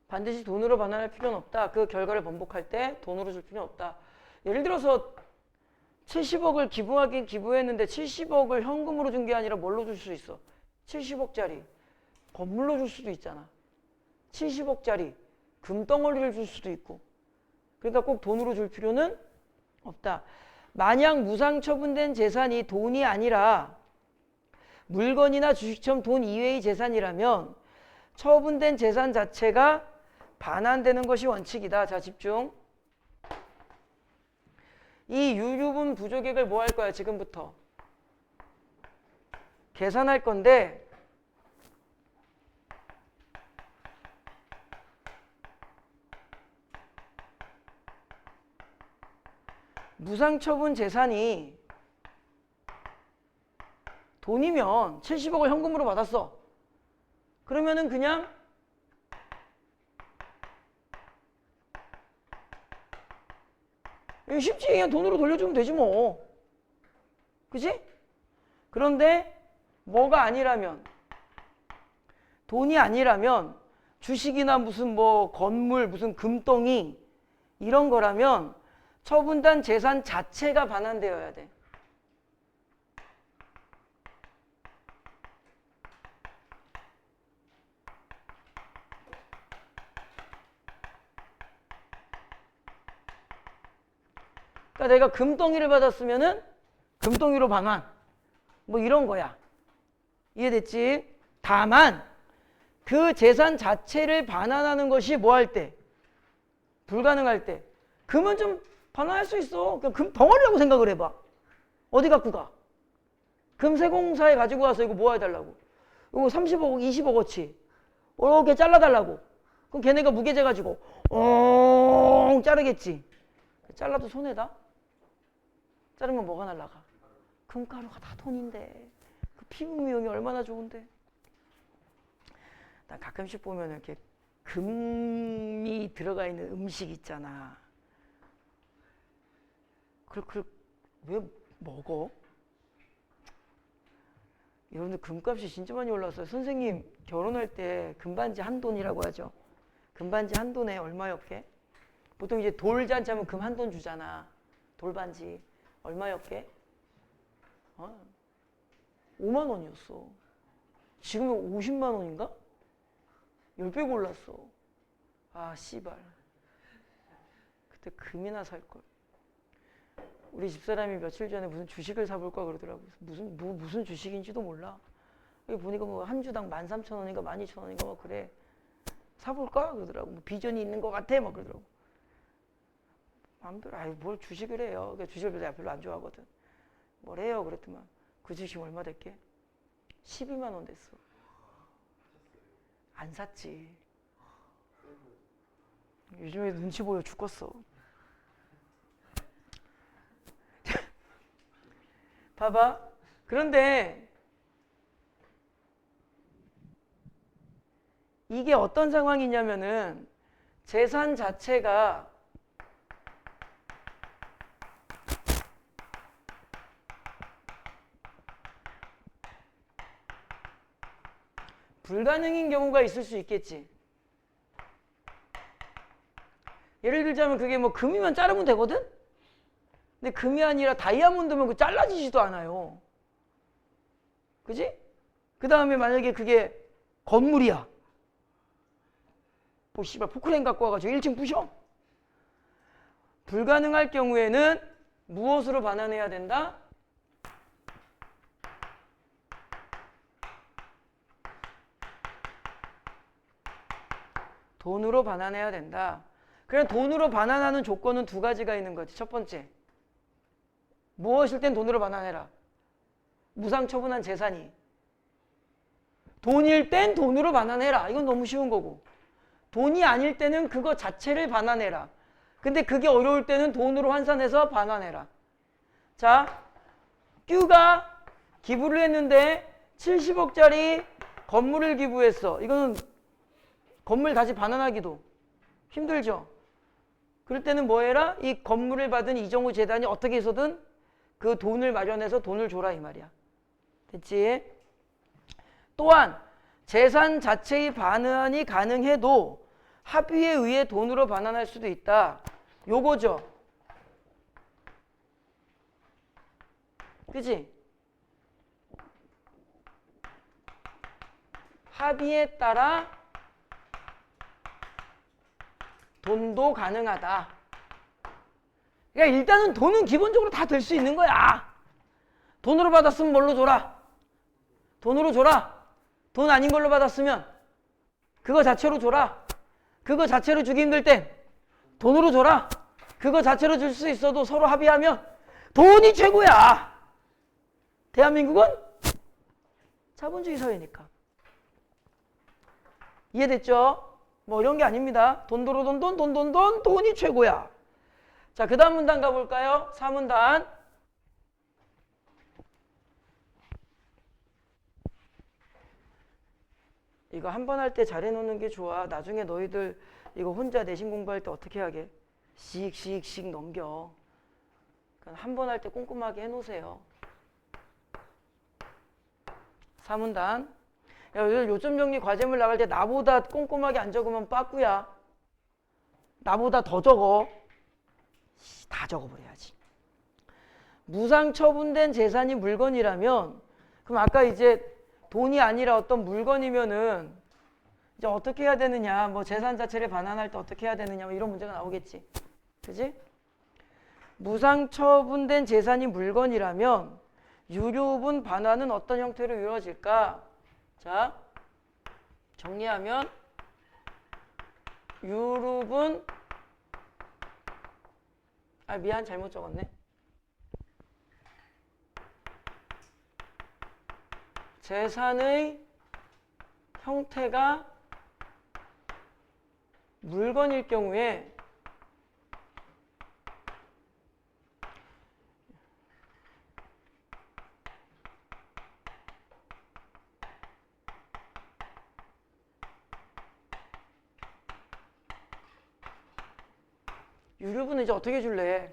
반드시 돈으로 반환할 필요는 없다. 그 결과를 번복할 때 돈으로 줄 필요는 없다. 예를 들어서 70억을 기부하긴 기부했는데 70억을 현금으로 준 게 아니라 뭘로 줄 수 있어? 70억짜리 건물로 줄 수도 있잖아. 70억짜리 금덩어리를 줄 수도 있고. 그러니까 꼭 돈으로 줄 필요는 없다. 만약 무상 처분된 재산이 돈이 아니라 물건이나 주식처럼 돈 이외의 재산이라면 처분된 재산 자체가 반환되는 것이 원칙이다. 자, 집중. 이 유류분 부족액을 뭐 할 거야? 지금부터 계산할 건데 무상처분 재산이 돈이면 70억을 현금으로 받았어. 그러면은 그냥 쉽지. 그냥 돈으로 돌려주면 되지 뭐. 그치? 그런데 뭐가 아니라면, 돈이 아니라면 주식이나 무슨 뭐 건물, 무슨 금덩이 이런 거라면 처분된 재산 자체가 반환되어야 돼. 그러니까 내가 금덩이를 받았으면은 금덩이로 반환. 뭐 이런 거야. 이해됐지? 다만 그 재산 자체를 반환하는 것이 뭐 할 때? 불가능할 때. 금은 좀 반환할 수 있어. 그냥 금 덩어리라고 생각을 해봐. 어디 갖고 가? 금세공사에 가지고 와서 이거 뭐 해달라고? 이거 30억, 20억어치. 이렇게 잘라달라고. 그럼 걔네가 무게재 가지고 자르겠지. 잘라도 손해다? 자르면 뭐가 날라가? 금가루가 다 돈인데. 그 피부 미용이 얼마나 좋은데. 나 가끔씩 보면 이렇게 금이 들어가 있는 음식 있잖아. 그걸 왜 먹어? 여러분들 금값이 진짜 많이 올랐어요. 선생님 결혼할 때 금반지 한 돈이라고 하죠. 금반지 한 돈에 얼마였게? 보통 이제 돌잔치 하면 금 한 돈 주잖아. 돌반지 얼마였게? 5만 원이었어. 지금은 50만 원인가? 10배 올랐어. 아 씨발. 그때 금이나 살걸. 우리 집사람이 며칠 전에 무슨 주식을 사볼까 그러더라고요. 무슨 주식인지도 몰라. 여기 보니까 뭐 한 주당 13,000원인가 12,000원인가 막 그래. 사볼까 그러더라고. 뭐 비전이 있는 것 같아 막 그러더라고. 마음대로 아유 뭘 주식을 해요. 그러니까 주식을 별로 안 좋아하거든. 뭘 해요 그랬더만 그 주식 얼마 됐게? 12만 원 됐어. 안 샀지. 요즘에 눈치 보여 죽겠어. 봐봐. 그런데 이게 어떤 상황이냐면은 재산 자체가 불가능인 경우가 있을 수 있겠지. 예를 들자면 그게 뭐 금이면 자르면 되거든? 근데 금이 아니라 다이아몬드면 그 잘라지지도 않아요. 그지? 그 다음에 만약에 그게 건물이야. 뭐 씨발 포크레인 갖고 와가지고 1층 부셔? 불가능할 경우에는 무엇으로 반환해야 된다? 돈으로 반환해야 된다. 그럼 돈으로 반환하는 조건은 두 가지가 있는 거지. 첫 번째, 무엇일 땐 돈으로 반환해라. 무상 처분한 재산이. 돈일 땐 돈으로 반환해라. 이건 너무 쉬운 거고. 돈이 아닐 때는 그거 자체를 반환해라. 근데 그게 어려울 때는 돈으로 환산해서 반환해라. 자, 듀가 기부를 했는데 70억짜리 건물을 기부했어. 이거는 건물 다시 반환하기도 힘들죠. 그럴 때는 뭐 해라? 이 건물을 받은 이정우 재단이 어떻게 해서든 그 돈을 마련해서 돈을 줘라 이 말이야. 됐지? 또한 재산 자체의 반환이 가능해도 합의에 의해 돈으로 반환할 수도 있다. 요거죠. 그지? 합의에 따라 돈도 가능하다. 그러니까 일단은 돈은 기본적으로 다 될 수 있는 거야. 돈으로 받았으면 뭘로 줘라? 돈으로 줘라. 돈 아닌 걸로 받았으면 그거 자체로 줘라. 그거 자체로 주기 힘들 땐 돈으로 줘라. 그거 자체로 줄 수 있어도 서로 합의하면 돈이 최고야. 대한민국은 자본주의 사회니까. 이해됐죠? 뭐 이런 게 아닙니다. 돈도로 돈이 최고야. 자, 그 다음 문단 가볼까요? 4문단. 이거 한 번 할 때 잘해놓는 게 좋아. 나중에 너희들 이거 혼자 내신 공부할 때 어떻게 하게? 씩 넘겨. 그러니까 한 번 할 때 꼼꼼하게 해놓으세요. 4문단. 야, 요점 정리 과제물 나갈 때 나보다 꼼꼼하게 안 적으면 빠꾸야. 나보다 더 적어. 다 적어버려야지. 무상 처분된 재산이 물건이라면 그럼 아까 이제 돈이 아니라 어떤 물건이면은 이제 어떻게 해야 되느냐, 뭐 재산 자체를 반환할 때 어떻게 해야 되느냐, 뭐 이런 문제가 나오겠지. 그지? 무상 처분된 재산이 물건이라면 유류분 반환은 어떤 형태로 이루어질까? 자, 정리하면 유류분, 미안, 잘못 적었네. 재산의 형태가 물건일 경우에 유류분은 이제 어떻게 줄래?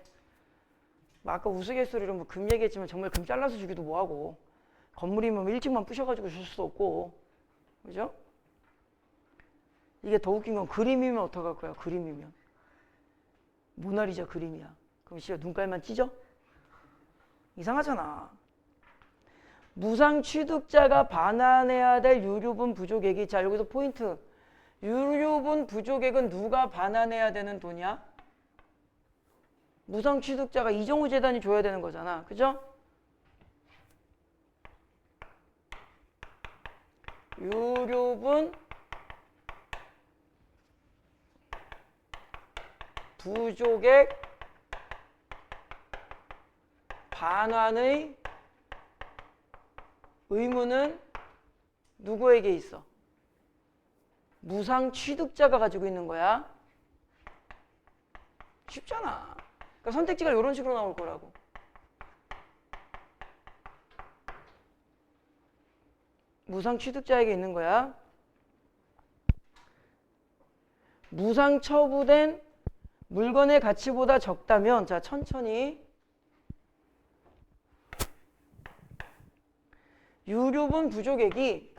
아까 우스갯소리로 뭐 금 얘기했지만 정말 금 잘라서 주기도 뭐하고, 건물이면 일찍만 부셔가지고 줄 수도 없고, 그죠? 이게 더 웃긴 건 그림이면 어떡할 거야? 그림이면 모나리자 그림이야. 그럼 씨가 눈깔만 찢어? 이상하잖아. 무상 취득자가 반환해야 될 유류분 부족액이, 자 여기서 포인트. 유류분 부족액은 누가 반환해야 되는 돈이야? 무상 취득자가 이정우 재단이 줘야 되는 거잖아. 그죠? 유류분 부족액 반환의 의무는 누구에게 있어? 무상 취득자가 가지고 있는 거야. 쉽잖아. 그러니까 선택지가 이런 식으로 나올 거라고. 무상 취득자에게 있는 거야. 무상 처분된 물건의 가치보다 적다면, 자 천천히, 유류분 부족액이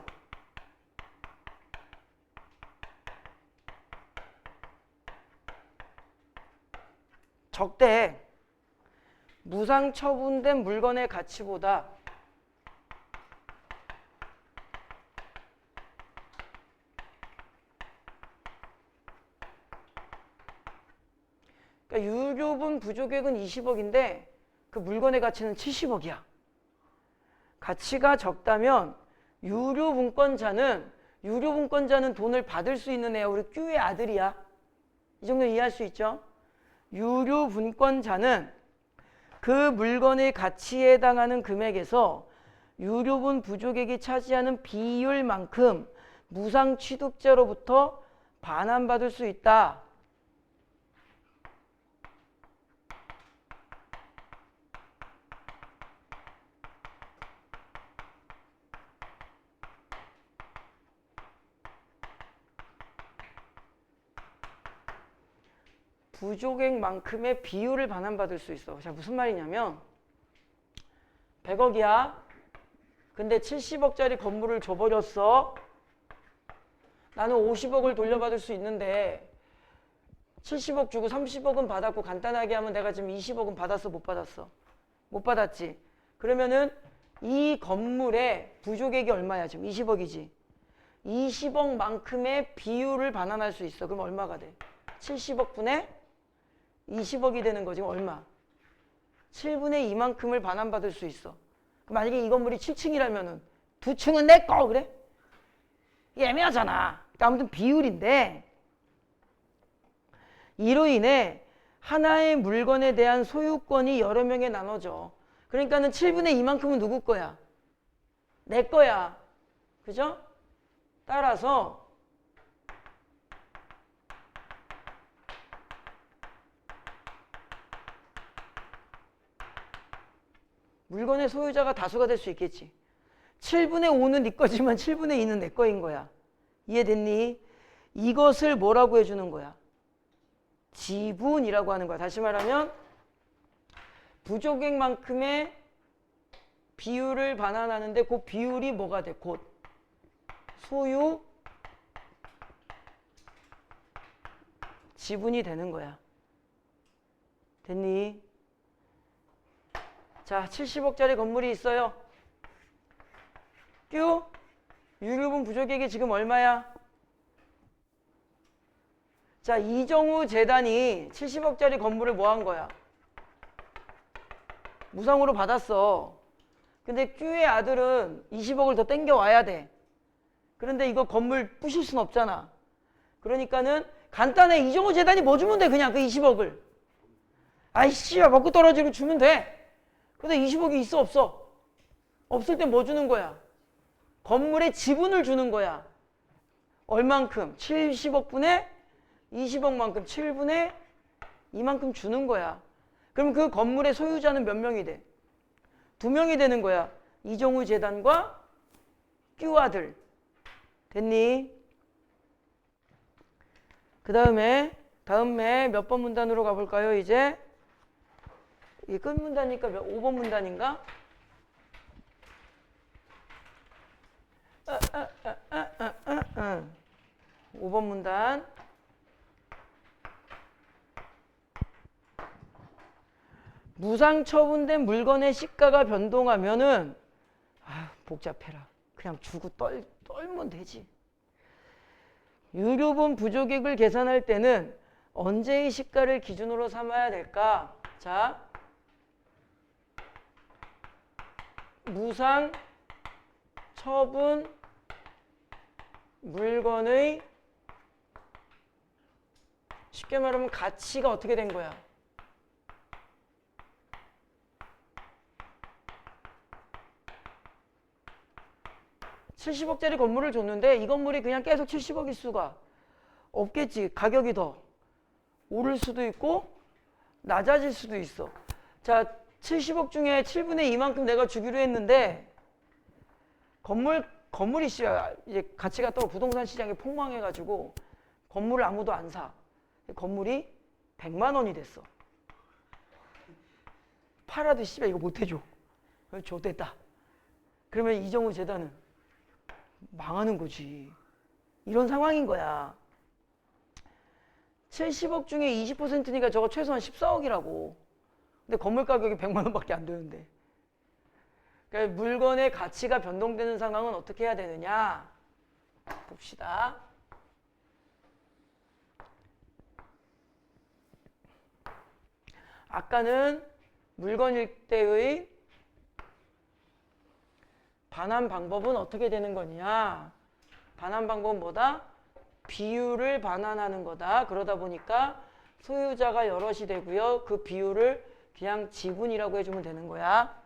적대. 무상 처분된 물건의 가치보다 그러니까 유류분 부족액은 20억인데 그 물건의 가치는 70억이야. 가치가 적다면 유류분권자는 돈을 받을 수 있는 애야. 우리 큐의 아들이야. 이 정도 이해할 수 있죠? 유류분권자는 그 물건의 가치에 해당하는 금액에서 유류분 부족액이 차지하는 비율만큼 무상 취득자로부터 반환받을 수 있다. 부족액만큼의 비율을 반환받을 수 있어. 자, 무슨 말이냐면 100억이야. 근데 70억짜리 건물을 줘버렸어. 나는 50억을 돌려받을 수 있는데 70억 주고 30억은 받았고, 간단하게 하면 내가 지금 20억은 받았어, 못 받았어? 못 받았지. 그러면은 이 건물의 부족액이 얼마야? 지금 20억이지. 20억만큼의 비율을 반환할 수 있어. 그럼 얼마가 돼? 70억 분의 20억이 되는 거지. 얼마? 7분의 2만큼을 반환받을 수 있어. 만약에 이 건물이 7층이라면은 2층은 내 거 그래? 애매하잖아. 그러니까 아무튼 비율인데 이로 인해 하나의 물건에 대한 소유권이 여러 명에 나눠져. 그러니까는 7분의 2만큼은 누구 거야? 내 거야. 그죠? 따라서 물건의 소유자가 다수가 될 수 있겠지. 7분의 5는 네 거지만 7분의 2는 내 거인 거야. 이해됐니? 이것을 뭐라고 해주는 거야? 지분이라고 하는 거야. 다시 말하면 부족액만큼의 비율을 반환하는데 그 비율이 뭐가 돼? 곧 소유 지분이 되는 거야. 됐니? 자, 70억짜리 건물이 있어요. q 유류분 부족액이 지금 얼마야? 자, 이정우 재단이 70억짜리 건물을 뭐 한 거야? 무상으로 받았어. 근데 Q의 아들은 20억을 더 땡겨 와야 돼. 그런데 이거 건물 부실 순 없잖아. 그러니까는 간단해. 이정우 재단이 뭐 주면 돼? 그냥 그 20억을. 아이씨, 먹고 떨어지고 주면 돼. 근데 20억이 있어 없어? 없을 땐 뭐 주는 거야? 건물의 지분을 주는 거야. 얼만큼? 70억 분의 20억만큼 7분의 2만큼 주는 거야. 그럼 그 건물의 소유자는 몇 명이 돼? 2명이 되는 거야. 이정우 재단과 Q 아들. 됐니? 그 다음에 몇 번 문단으로 가볼까요? 이제 이게 끝 문단이니까 5번 문단인가? 5번 문단. 무상 처분된 물건의 시가가 변동하면은 복잡해라. 그냥 주고 떨면 되지. 유류분 부족액을 계산할 때는 언제의 시가를 기준으로 삼아야 될까? 자, 무상 처분 물건의 쉽게 말하면 가치가 어떻게 된 거야? (70억짜리) 건물을 줬는데 이 건물이 그냥 계속 70억일 수가 없겠지. 가격이 더 오를 수도 있고 낮아질 수도 있어. 자, 70억 중에 7분의 2만큼 내가 주기로 했는데 건물이 이제 가치가 또 부동산 시장이 폭망해가지고 건물을 아무도 안 사. 건물이 100만 원이 됐어. 팔아도 씨발 이거 못 해줘. 좋됐다. 그러면 이정우 재단은 망하는 거지. 이런 상황인 거야. 70억 중에 20%니까 저거 최소한 14억이라고. 근데 건물 가격이 100만 원밖에 안 되는데. 그러니까 물건의 가치가 변동되는 상황은 어떻게 해야 되느냐? 봅시다. 아까는 물건일 때의 반환 방법은 어떻게 되는 거냐? 반환 방법은 뭐다? 비율을 반환하는 거다. 그러다 보니까 소유자가 여럿이 되고요. 그 비율을 그냥 지분이라고 해주면 되는 거야.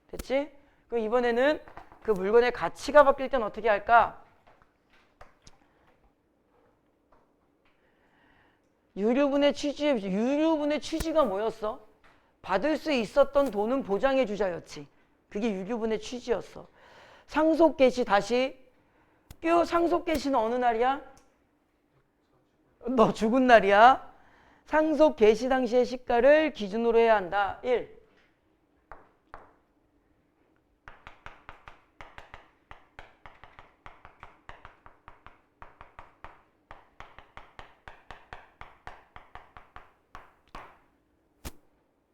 됐지? 그럼 이번에는 그 물건의 가치가 바뀔 땐 어떻게 할까? 유류분의 취지가 뭐였어? 받을 수 있었던 돈은 보장해 주자였지. 그게 유류분의 취지였어. 상속 개시 다시 상속 개시는 어느 날이야? 너 죽은 날이야. 상속 개시 당시의 시가를 기준으로 해야 한다. 1.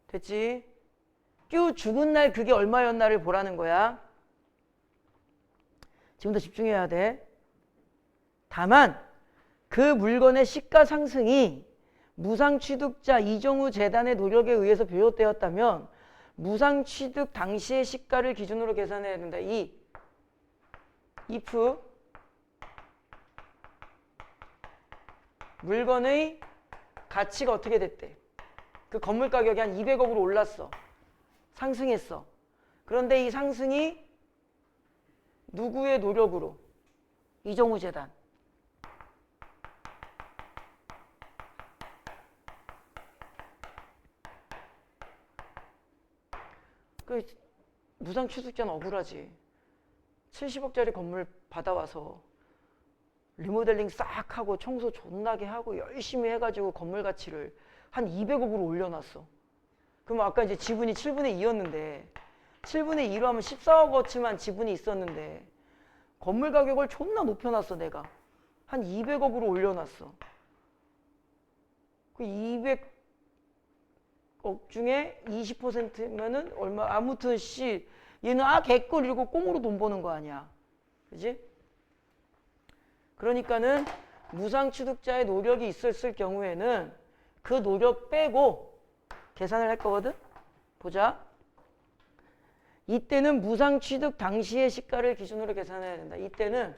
됐지? q 죽은 날 그게 얼마였나를 보라는 거야. 지금도 집중해야 돼. 다만 그 물건의 시가 상승이 무상취득자 이정우 재단의 노력에 의해서 비롯되었다면 무상취득 당시의 시가를 기준으로 계산해야 된다. if 물건의 가치가 어떻게 됐대? 그 건물 가격이 한 200억으로 올랐어. 상승했어. 그런데 이 상승이 누구의 노력으로? 이정우 재단. 그 무상취득자는 억울하지. 70억짜리 건물 받아와서 리모델링 싹 하고 청소 존나게 하고 열심히 해가지고 건물 가치를 한 200억으로 올려놨어. 그럼 아까 이제 지분이 7분의 2였는데 7분의 2로 하면 14억어치만 지분이 있었는데 건물 가격을 존나 높여놨어. 내가 한 200억으로 올려놨어. 그 200억 중에 20%면은 얼마? 아무튼 얘는 개꿀 이러고 꽁으로 돈 버는 거 아니야. 그지? 그러니까는 무상취득자의 노력이 있었을 경우에는 그 노력 빼고 계산을 할 거거든? 보자. 이때는 무상취득 당시의 시가를 기준으로 계산해야 된다. 이때는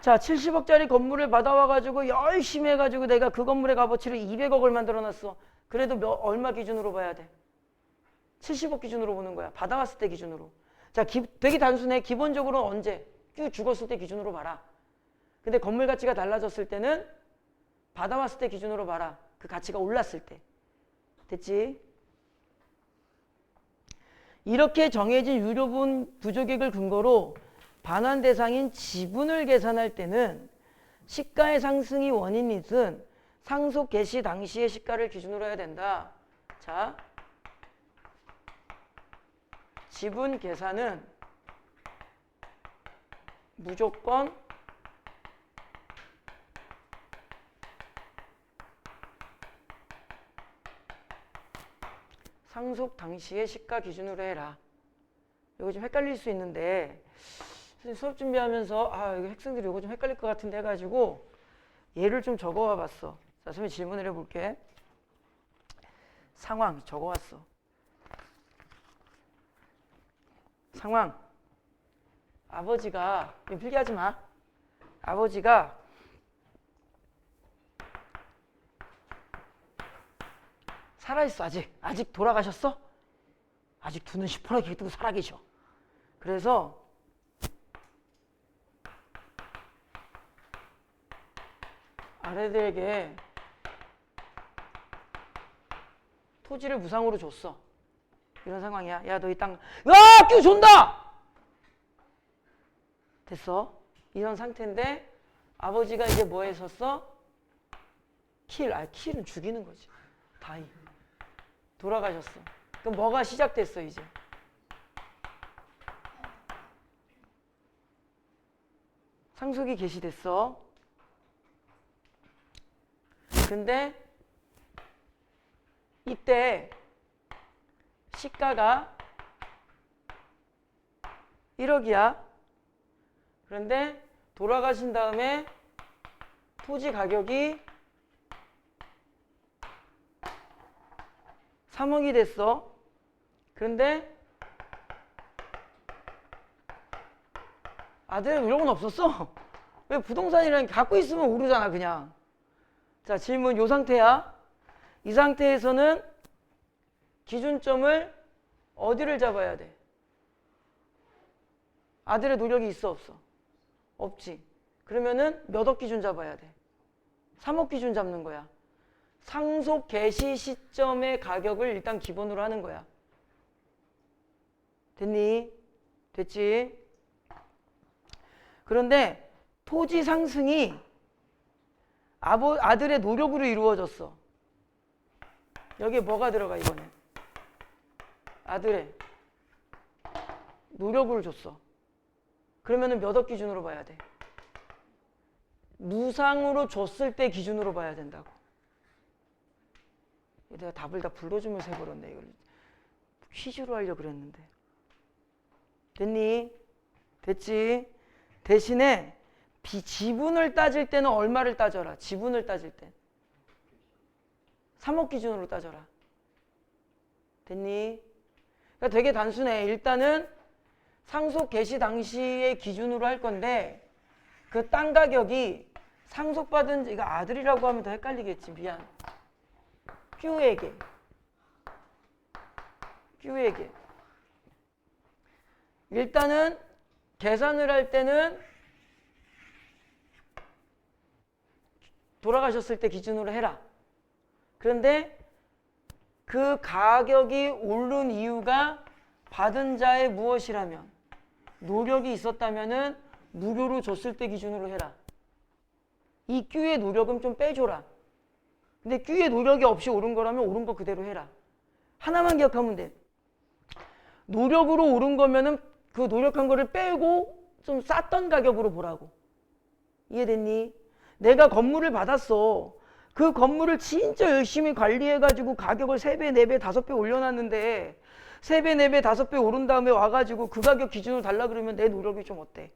자, 70억짜리 건물을 받아와가지고 열심히 해가지고 내가 그 건물의 값어치를 200억을 만들어놨어. 그래도 얼마 기준으로 봐야 돼? 70억 기준으로 보는 거야. 받아왔을 때 기준으로. 자, 되게 단순해. 기본적으로 언제? q 죽었을 때 기준으로 봐라. 근데 건물 가치가 달라졌을 때는 받아왔을 때 기준으로 봐라. 그 가치가 올랐을 때. 됐지? 이렇게 정해진 유료분 부족액을 근거로 반환 대상인 지분을 계산할 때는 시가의 상승이 원인이든 상속 개시 당시의 시가를 기준으로 해야 된다. 자, 지분 계산은 무조건 상속 당시의 시가 기준으로 해라. 이거 좀 헷갈릴 수 있는데 수업 준비하면서 이거 학생들이 이거 좀 헷갈릴 것 같은데 해가지고 예를 좀 적어와 봤어. 자, 선생님 질문을 해볼게. 상황 적어왔어. 상황. 아버지가, 필기하지 마. 아버지가 살아있어. 아직 돌아가셨어? 아직 두 눈 시퍼렇게 뜨고 살아계셔. 그래서 아래들에게 토지를 무상으로 줬어. 이런 상황이야. 야, 너 이 땅, q 준다! 됐어. 이런 상태인데 아버지가 이제 뭐 했었어? 킬은 죽이는 거지. 다이. 돌아가셨어. 그럼 뭐가 시작됐어 이제? 상속이 개시됐어. 근데 이때 시가가 1억이야. 그런데 돌아가신 다음에 토지 가격이 3억이 됐어. 그런데 아들은 이런 건 없었어. 왜 부동산이라는 게 갖고 있으면 오르잖아 그냥. 자, 질문 요 상태야. 이 상태에서는 기준점을 어디를 잡아야 돼? 아들의 노력이 있어 없어? 없지. 그러면은 몇 억 기준 잡아야 돼? 3억 기준 잡는 거야. 상속 개시 시점의 가격을 일단 기본으로 하는 거야. 됐니? 됐지? 그런데 토지 상승이 아들의 노력으로 이루어졌어. 여기에 뭐가 들어가 이번에? 아들의 노력을 줬어. 그러면은 몇 억 기준으로 봐야 돼? 무상으로 줬을 때 기준으로 봐야 된다고. 내가 답을 다 불러주면서 해버렸네. 이걸 퀴즈로 하려고 그랬는데. 됐니? 됐지? 대신에 지분을 따질 때는 얼마를 따져라. 지분을 따질 때 3억 기준으로 따져라. 됐니? 그러니까 되게 단순해. 일단은 상속 개시 당시의 기준으로 할 건데 그 땅 가격이 상속받은 이거 아들이라고 하면 더 헷갈리겠지. 미안. Q에게 일단은 계산을 할 때는 돌아가셨을 때 기준으로 해라. 그런데 그 가격이 오른 이유가 받은 자의 무엇이라면 노력이 있었다면은 무료로 줬을 때 기준으로 해라. 이 Q의 노력은 좀 빼줘라. 근데 Q의 노력이 없이 오른 거라면 오른 거 그대로 해라. 하나만 기억하면 돼. 노력으로 오른 거면은 그 노력한 거를 빼고 좀 쌌던 가격으로 보라고. 이해됐니? 내가 건물을 받았어. 그 건물을 진짜 열심히 관리해가지고 가격을 3배, 4배, 5배 올려놨는데 3배, 4배, 5배 오른 다음에 와가지고 그 가격 기준으로 달라 그러면 내 노력이 좀 어때?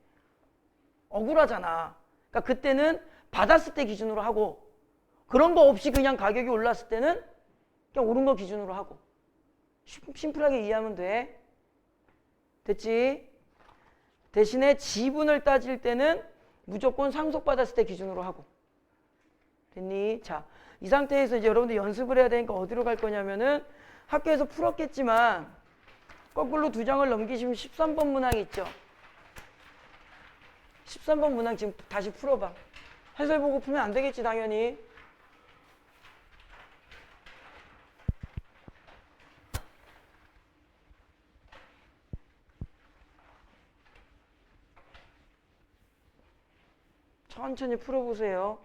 억울하잖아. 그러니까 그때는 받았을 때 기준으로 하고 그런 거 없이 그냥 가격이 올랐을 때는 그냥 오른 거 기준으로 하고 심플하게 이해하면 돼. 됐지? 대신에 지분을 따질 때는 무조건 상속받았을 때 기준으로 하고. 됐니? 자, 이 상태에서 이제 여러분들 연습을 해야 되니까 어디로 갈 거냐면은 학교에서 풀었겠지만 거꾸로 2장을 넘기시면 13번 문항 있죠? 13번 문항 지금 다시 풀어봐. 해설 보고 풀면 안 되겠지 당연히. 천천히 풀어보세요.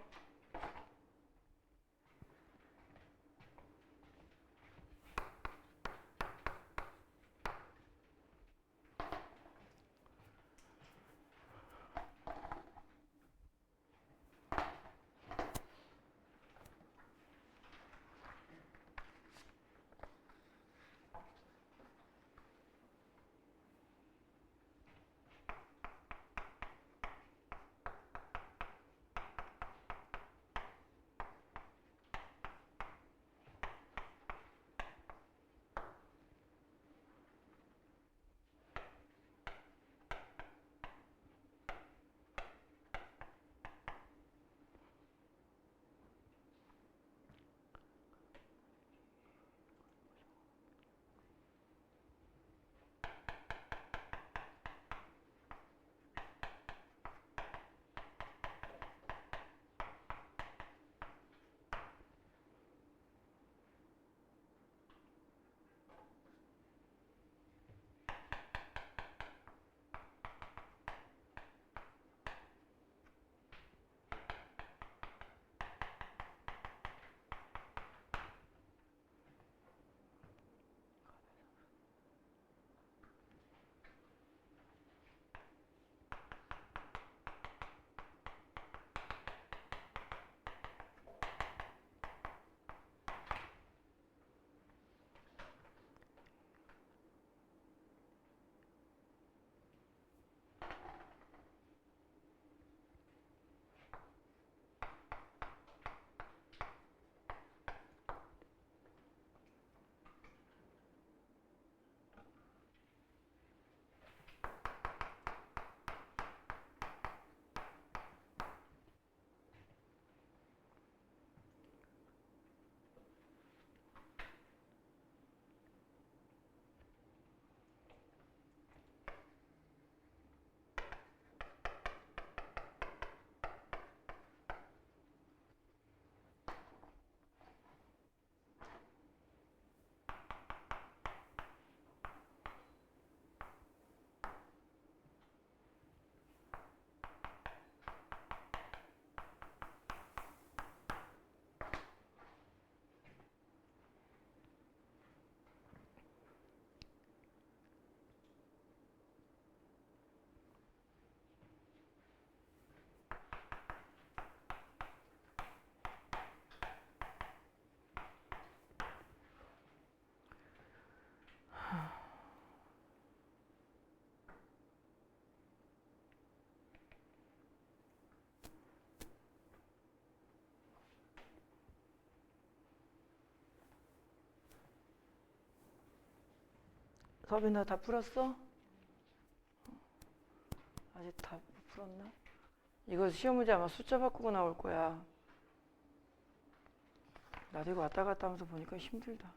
서빈아 다 풀었어? 아직 다 못 풀었나? 이거 시험 문제 아마 숫자 바꾸고 나올 거야. 나도 이거 왔다 갔다 하면서 보니까 힘들다.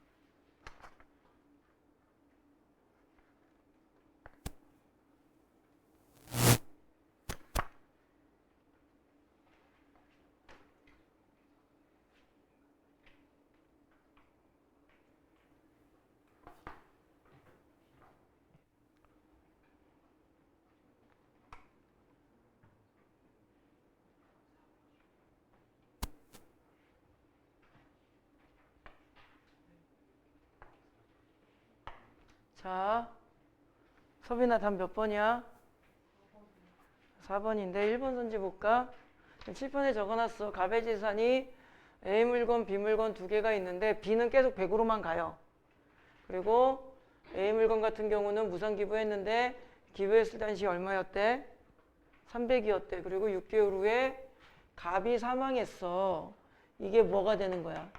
자, 서빈아 답 몇 번이야? 4번인데 1번 선지 볼까? 7번에 적어놨어. 가배지산이 A 물건, B 물건 두 개가 있는데 B는 계속 100으로만 가요. 그리고 A 물건 같은 경우는 무상 기부했는데 기부했을 당시 얼마였대? 300이었대. 그리고 6개월 후에 갑이 사망했어. 이게 뭐가 되는 거야?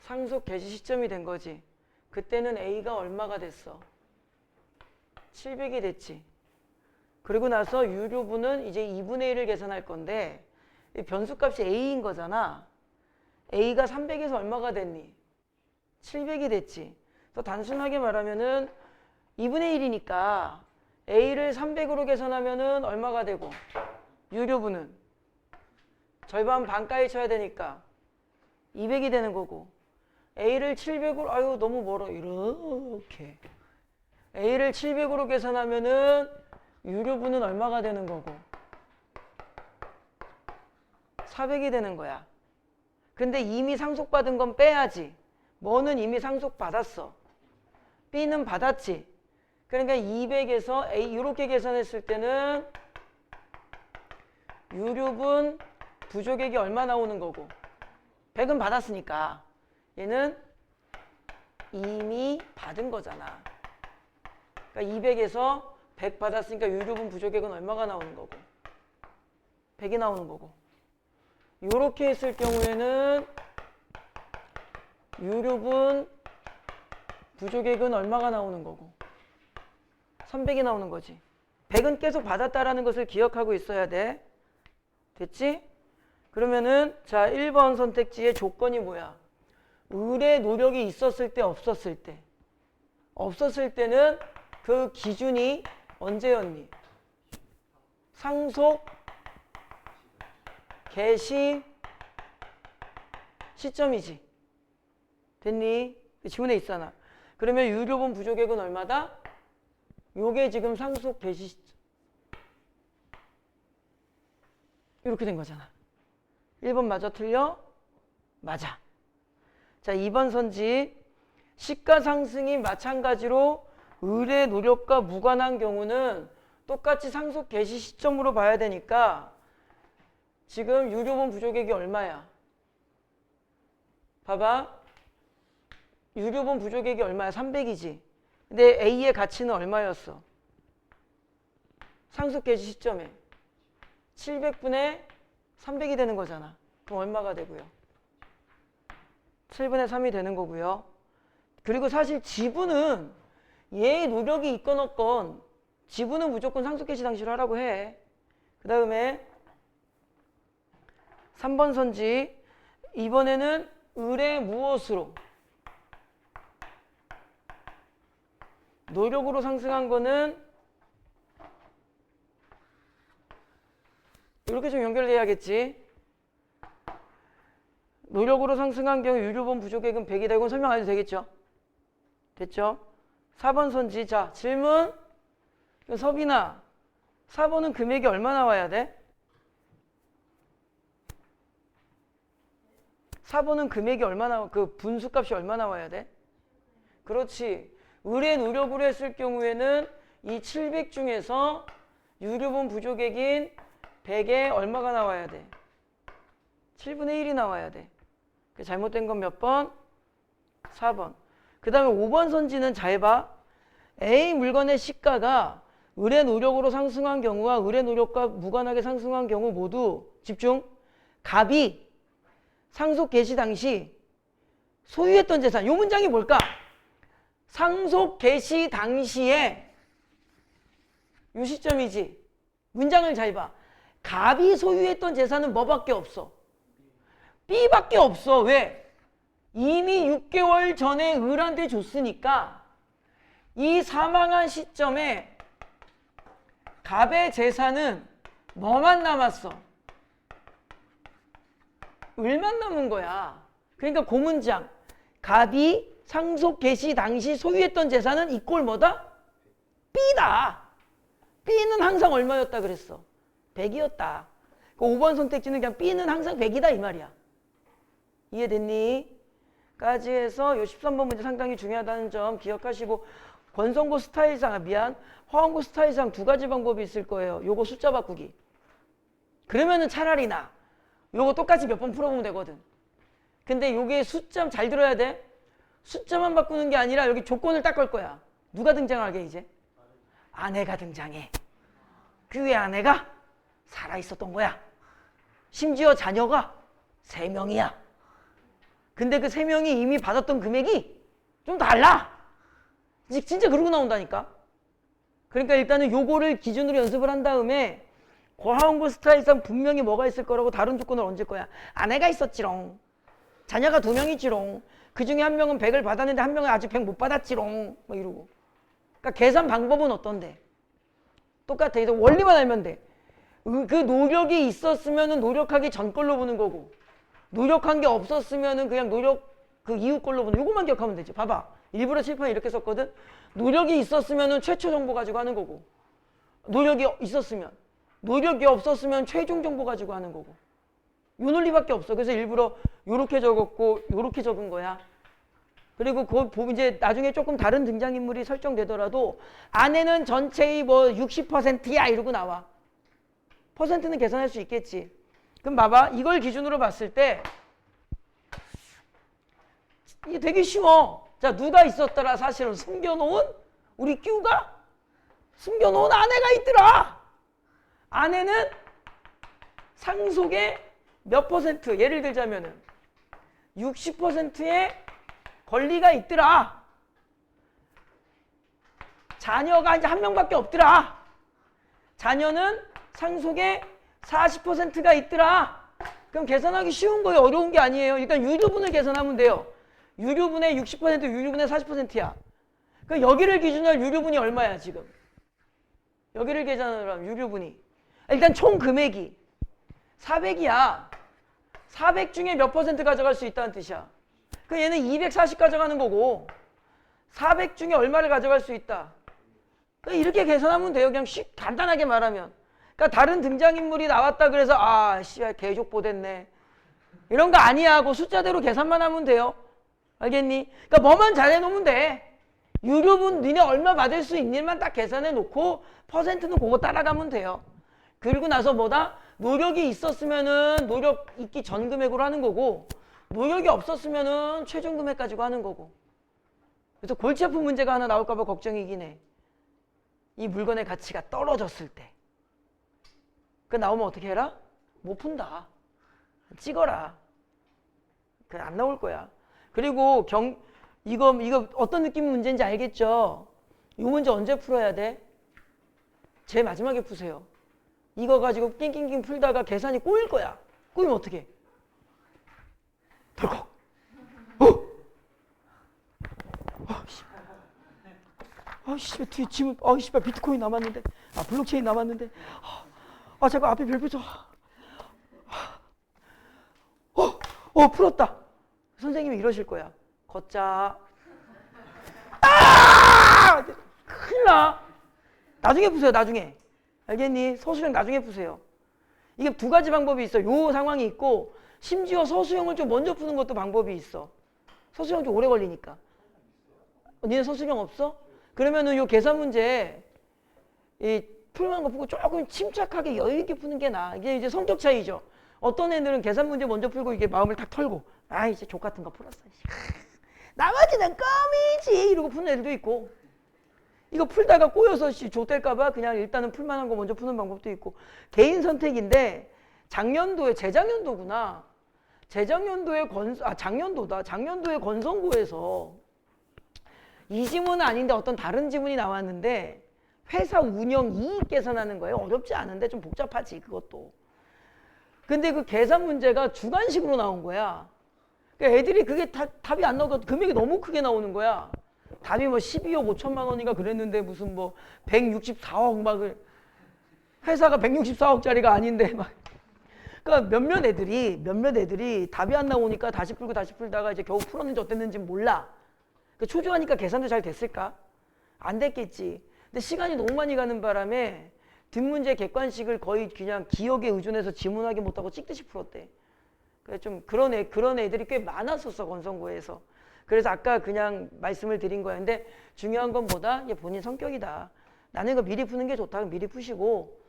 상속 개시 시점이 된 거지. 그때는 A가 얼마가 됐어? 700이 됐지. 그리고 나서 유료분은 이제 2분의 1을 계산할 건데 변수값이 A인 거잖아. A가 300에서 얼마가 됐니? 700이 됐지. 그래서 단순하게 말하면은 2분의 1이니까 A를 300으로 계산하면은 얼마가 되고 유료분은 절반 반까지 쳐야 되니까 200이 되는 거고 A를 700으로 아유 너무 멀어 이렇게 A를 700으로 계산하면은 유료분은 얼마가 되는 거고 400이 되는 거야. 근데 이미 상속받은 건 빼야지. 뭐는 이미 상속받았어. B는 받았지. 그러니까 200에서 A 이렇게 계산했을 때는 유료분 부족액이 얼마 나오는 거고 100은 받았으니까 얘는 이미 받은 거잖아. 그러니까 200에서 100 받았으니까 유료분 부족액은 얼마가 나오는 거고 100이 나오는 거고 이렇게 했을 경우에는 유료분 부족액은 얼마가 나오는 거고 300이 나오는 거지. 100은 계속 받았다라는 것을 기억하고 있어야 돼. 됐지? 그러면은 자 1번 선택지의 조건이 뭐야? 을의 노력이 있었을 때 없었을 때. 없었을 때는 그 기준이 언제였니? 상속 개시 시점이지. 됐니? 지문에 있잖아. 그러면 유료분 부족액은 얼마다? 요게 지금 상속 개시 시점. 이렇게 된 거잖아. 1번 맞아 틀려? 맞아. 자 2번 선지 시가 상승이 마찬가지로 을의 노력과 무관한 경우는 똑같이 상속 개시 시점으로 봐야 되니까 지금 유료분 부족액이 얼마야? 봐봐. 유료분 부족액이 얼마야? 300이지. 근데 A의 가치는 얼마였어? 상속 개시 시점에 700분의 300이 되는 거잖아. 그럼 얼마가 되고요? 7분의 3이 되는 거고요. 그리고 사실 지분은 얘의 노력이 있건 없건 지분은 무조건 상속 개시 당시로 하라고 해. 그 다음에 3번 선지 이번에는 을의 무엇으로? 노력으로 상승한 거는 이렇게 좀 연결해야겠지. 노력으로 상승한 경우 유료분 부족액은 100이다. 이건 설명 안 해도 되겠죠? 됐죠? 4번 선지. 자, 질문. 서빈아, 4번은 금액이 얼마 나와야 돼? 4번은 금액이 얼마 나와? 그 분수값이 얼마 나와야 돼? 그렇지. 을의 노력으로 했을 경우에는 이 700 중에서 유료분 부족액인 100에 얼마가 나와야 돼? 7분의 1이 나와야 돼. 잘못된 건 몇 번? 4번. 그 다음에 5번 선지는 잘 봐. A 물건의 시가가 을의 노력으로 상승한 경우와 을의 노력과 무관하게 상승한 경우 모두 집중. 갑이 상속 개시 당시 소유했던 재산. 요 문장이 뭘까? 상속 개시 당시에 요 시점이지. 문장을 잘 봐. 갑이 소유했던 재산은 뭐밖에 없어? B밖에 없어. 왜? 이미 6개월 전에 을한테 줬으니까 이 사망한 시점에 갑의 재산은 뭐만 남았어? 을만 남은 거야. 그러니까 그 문장. 갑이 상속 개시 당시 소유했던 재산은 이꼴 뭐다? B다. B는 항상 얼마였다 그랬어? 100이었다. 그 5번 선택지는 그냥 B는 항상 100이다 이 말이야. 이해됐니? 까지 해서 요 13번 문제 상당히 중요하다는 점 기억하시고 권성고 스타일상, 화원고 스타일상 두 가지 방법이 있을 거예요. 요거 숫자 바꾸기. 그러면은 차라리 나. 요거 똑같이 몇 번 풀어보면 되거든. 근데 요게 숫자 잘 들어야 돼. 숫자만 바꾸는 게 아니라 여기 조건을 딱 걸 거야. 누가 등장하게 이제? 아내가 등장해. 그 외 아내가 살아있었던 거야. 심지어 자녀가 3명이야. 근데 그 3명이 이미 받았던 금액이 좀 달라. 진짜 그러고 나온다니까. 그러니까 일단은 요거를 기준으로 연습을 한 다음에 고하원고 스타일상 분명히 뭐가 있을 거라고 다른 조건을 얹을 거야. 아내가 있었지롱. 자녀가 2명이지롱. 그 중에 한 명은 100을 받았는데 한 명은 아직 100 못 받았지롱. 막 이러고. 그러니까 계산 방법은 어떤데? 똑같아. 그래서 원리만 알면 돼. 그 노력이 있었으면 노력하기 전 걸로 보는 거고 노력한 게 없었으면 그냥 노력 그 이후 걸로 보는 요것만 기억하면 되지. 봐봐. 일부러 칠판에 이렇게 썼거든. 노력이 있었으면 최초 정보 가지고 하는 거고 노력이 있었으면 노력이 없었으면 최종 정보 가지고 하는 거고 요 논리밖에 없어. 그래서 일부러 요렇게 적었고 요렇게 적은 거야. 그리고 그 이제 나중에 조금 다른 등장인물이 설정되더라도 아내는 전체의 뭐 60%야 이러고 나와. 퍼센트는 계산할 수 있겠지. 그럼 봐봐. 이걸 기준으로 봤을 때 이게 되게 쉬워. 자, 누가 있었더라? 사실은 숨겨놓은 우리 큐가 숨겨놓은 아내가 있더라. 아내는 상속의 몇 퍼센트? 예를 들자면은 60%의 권리가 있더라. 자녀가 이제 한 명밖에 없더라. 자녀는 상속의 40%가 있더라. 그럼 계산하기 쉬운 거예요. 어려운 게 아니에요. 일단 유류분을 계산하면 돼요. 유류분의 60%, 유류분의 40%야. 그럼 여기를 기준으로 할 유류분이 얼마야 지금? 여기를 계산으로 하면 유류분이 일단 총 금액이 400이야. 400 중에 몇 퍼센트 가져갈 수 있다는 뜻이야. 그럼 얘는 240 가져가는 거고 400 중에 얼마를 가져갈 수 있다. 이렇게 계산하면 돼요. 그냥 간단하게 말하면. 그러니까 다른 등장인물이 나왔다 그래서 아 씨발 개족보 됐네 이런 거 아니야 하고 숫자대로 계산만 하면 돼요. 알겠니? 그러니까 뭐만 잘해놓으면 돼. 유류분 니네 얼마 받을 수 있니만 딱 계산해 놓고 퍼센트는 그거 따라가면 돼요. 그리고 나서 뭐다? 노력이 있었으면은 노력 있기 전 금액으로 하는 거고 노력이 없었으면은 최종 금액 가지고 하는 거고. 그래서 골치 아픈 문제가 하나 나올까 봐 걱정이긴 해. 이 물건의 가치가 떨어졌을 때. 그 나오면 어떻게 해라? 못 푼다. 찍어라. 그 안 나올 거야. 그리고 이거 어떤 느낌 문제인지 알겠죠? 이 문제 언제 풀어야 돼? 제일 마지막에 푸세요. 이거 가지고 낑낑낑 풀다가 계산이 꼬일 거야. 꼬이면 어떻게? 덜컥. 씨발 뒤에 지문. 씨발 비트코인 남았는데. 블록체인 남았는데. 잠깐 앞에 별표죠. 풀었다. 선생님이 이러실 거야. 걷자. 큰일 나. 나중에 푸세요. 나중에. 알겠니? 서술형 나중에 푸세요. 이게 두 가지 방법이 있어. 요 상황이 있고 심지어 서술형을 좀 먼저 푸는 것도 방법이 있어. 서술형 좀 오래 걸리니까. 니네 서술형 없어? 그러면은 요 계산 문제 풀만 거 보고 조금 침착하게 여유 있게 푸는 게 나아. 이게 이제 성격 차이죠. 어떤 애들은 계산 문제 먼저 풀고 이게 마음을 탁 털고 이제 족 같은 거 풀었어. 나머지는 껌이지 이러고 푸는 애들도 있고 이거 풀다가 꼬여서 족될까 봐 그냥 일단은 풀만한 거 먼저 푸는 방법도 있고 개인 선택인데 재작년도구나. 재작년도에 작년도에 건선고에서 이 지문은 아닌데 어떤 다른 지문이 나왔는데 회사 운영 이익 계산하는 거예요. 어렵지 않은데 좀 복잡하지 그것도. 근데 그 계산 문제가 주관식으로 나온 거야. 그러니까 애들이 그게 답이 안 나오고 금액이 너무 크게 나오는 거야. 답이 뭐 12억 5천만 원인가 그랬는데 무슨 뭐 164억 막을 회사가 164억짜리가 아닌데 막. 그러니까 몇몇 애들이 답이 안 나오니까 다시 풀다가 이제 겨우 풀었는지 어땠는지 몰라. 그러니까 초조하니까 계산도 잘 됐을까? 안 됐겠지. 근데 시간이 너무 많이 가는 바람에 뒷문제 객관식을 거의 그냥 기억에 의존해서 지문하기 못하고 찍듯이 풀었대. 그래서 좀 그런 애들이 꽤 많았었어 건선고에서. 그래서 아까 그냥 말씀을 드린 거야. 근데 중요한 건 뭐다? 얘 본인 성격이다. 나는 이거 미리 푸는 게 좋다. 미리 푸시고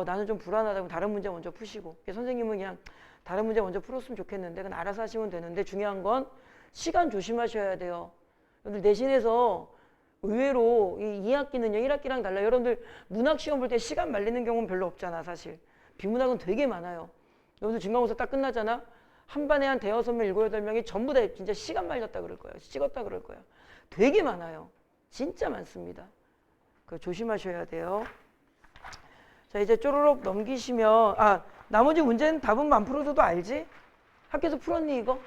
나는 좀 불안하다고 다른 문제 먼저 푸시고. 선생님은 그냥 다른 문제 먼저 풀었으면 좋겠는데 그건 알아서 하시면 되는데 중요한 건 시간 조심하셔야 돼요. 여러분들 내신에서 의외로 이 2학기는요 1학기랑 달라요. 여러분들 문학 시험 볼 때 시간 말리는 경우는 별로 없잖아 사실. 비문학은 되게 많아요. 여러분들 중간고사 딱 끝나잖아. 한 반에 한 대여섯 명, 일곱, 여덟 명이 전부 다 진짜 시간 말렸다 그럴 거예요. 찍었다 그럴 거예요. 되게 많아요. 진짜 많습니다. 그거 조심하셔야 돼요. 자 이제 쪼르륵 넘기시면 나머지 문제는 답은 안 풀어줘도 알지? 학교에서 풀었니 이거?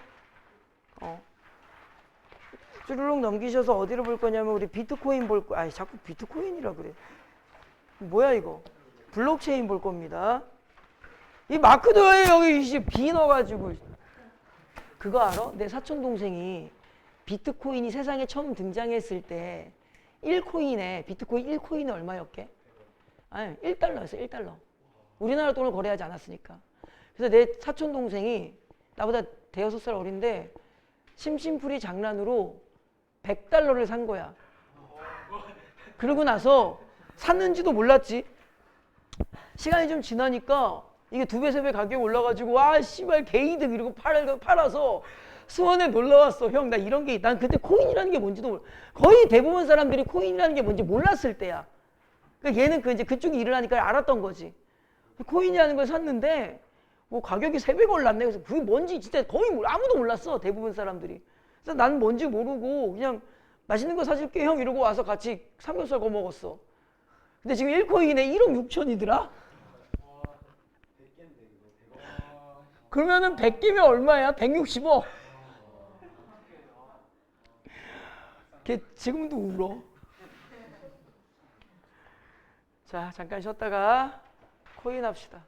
쪼르륵 넘기셔서 어디로 볼 거냐면 우리 비트코인 볼 거. 자꾸 비트코인이라 그래. 뭐야 이거? 블록체인 볼 겁니다. 이 마크도어에 여기 비 넣어가지고 그거 알아? 내 사촌 동생이 비트코인이 세상에 처음 등장했을 때 1코인에 비트코인 1코인에 얼마였게? 1달러였어 1달러. 우리나라 돈을 거래하지 않았으니까. 그래서 내 사촌 동생이 나보다 대여섯 살 어린데 심심풀이 장난으로 100달러를 산 거야. 그러고 나서 샀는지도 몰랐지. 시간이 좀 지나니까 이게 2배, 3배 가격이 올라가지고 씨발 개이득 이러고 팔아서 수원에 놀러왔어. 형 나 이런 게 난 그때 코인이라는 게 뭔지도 몰라. 거의 대부분 사람들이 코인이라는 게 뭔지 몰랐을 때야. 그러니까 얘는 이제 그쪽 일을 하니까 알았던 거지. 코인이라는 걸 샀는데 뭐 가격이 3배가 올랐네. 그래서 그게 뭔지 진짜 거의 아무도 몰랐어. 대부분 사람들이. 그래서 나는 뭔지 모르고 그냥 맛있는 거 사줄게 형 이러고 와서 같이 삼겹살 구워 먹었어. 근데 지금 1코인에 1억 6천이더라. 그러면은 100개면 얼마야? 160억. 걔 지금도 울어. 자, 잠깐 쉬었다가 코인 합시다.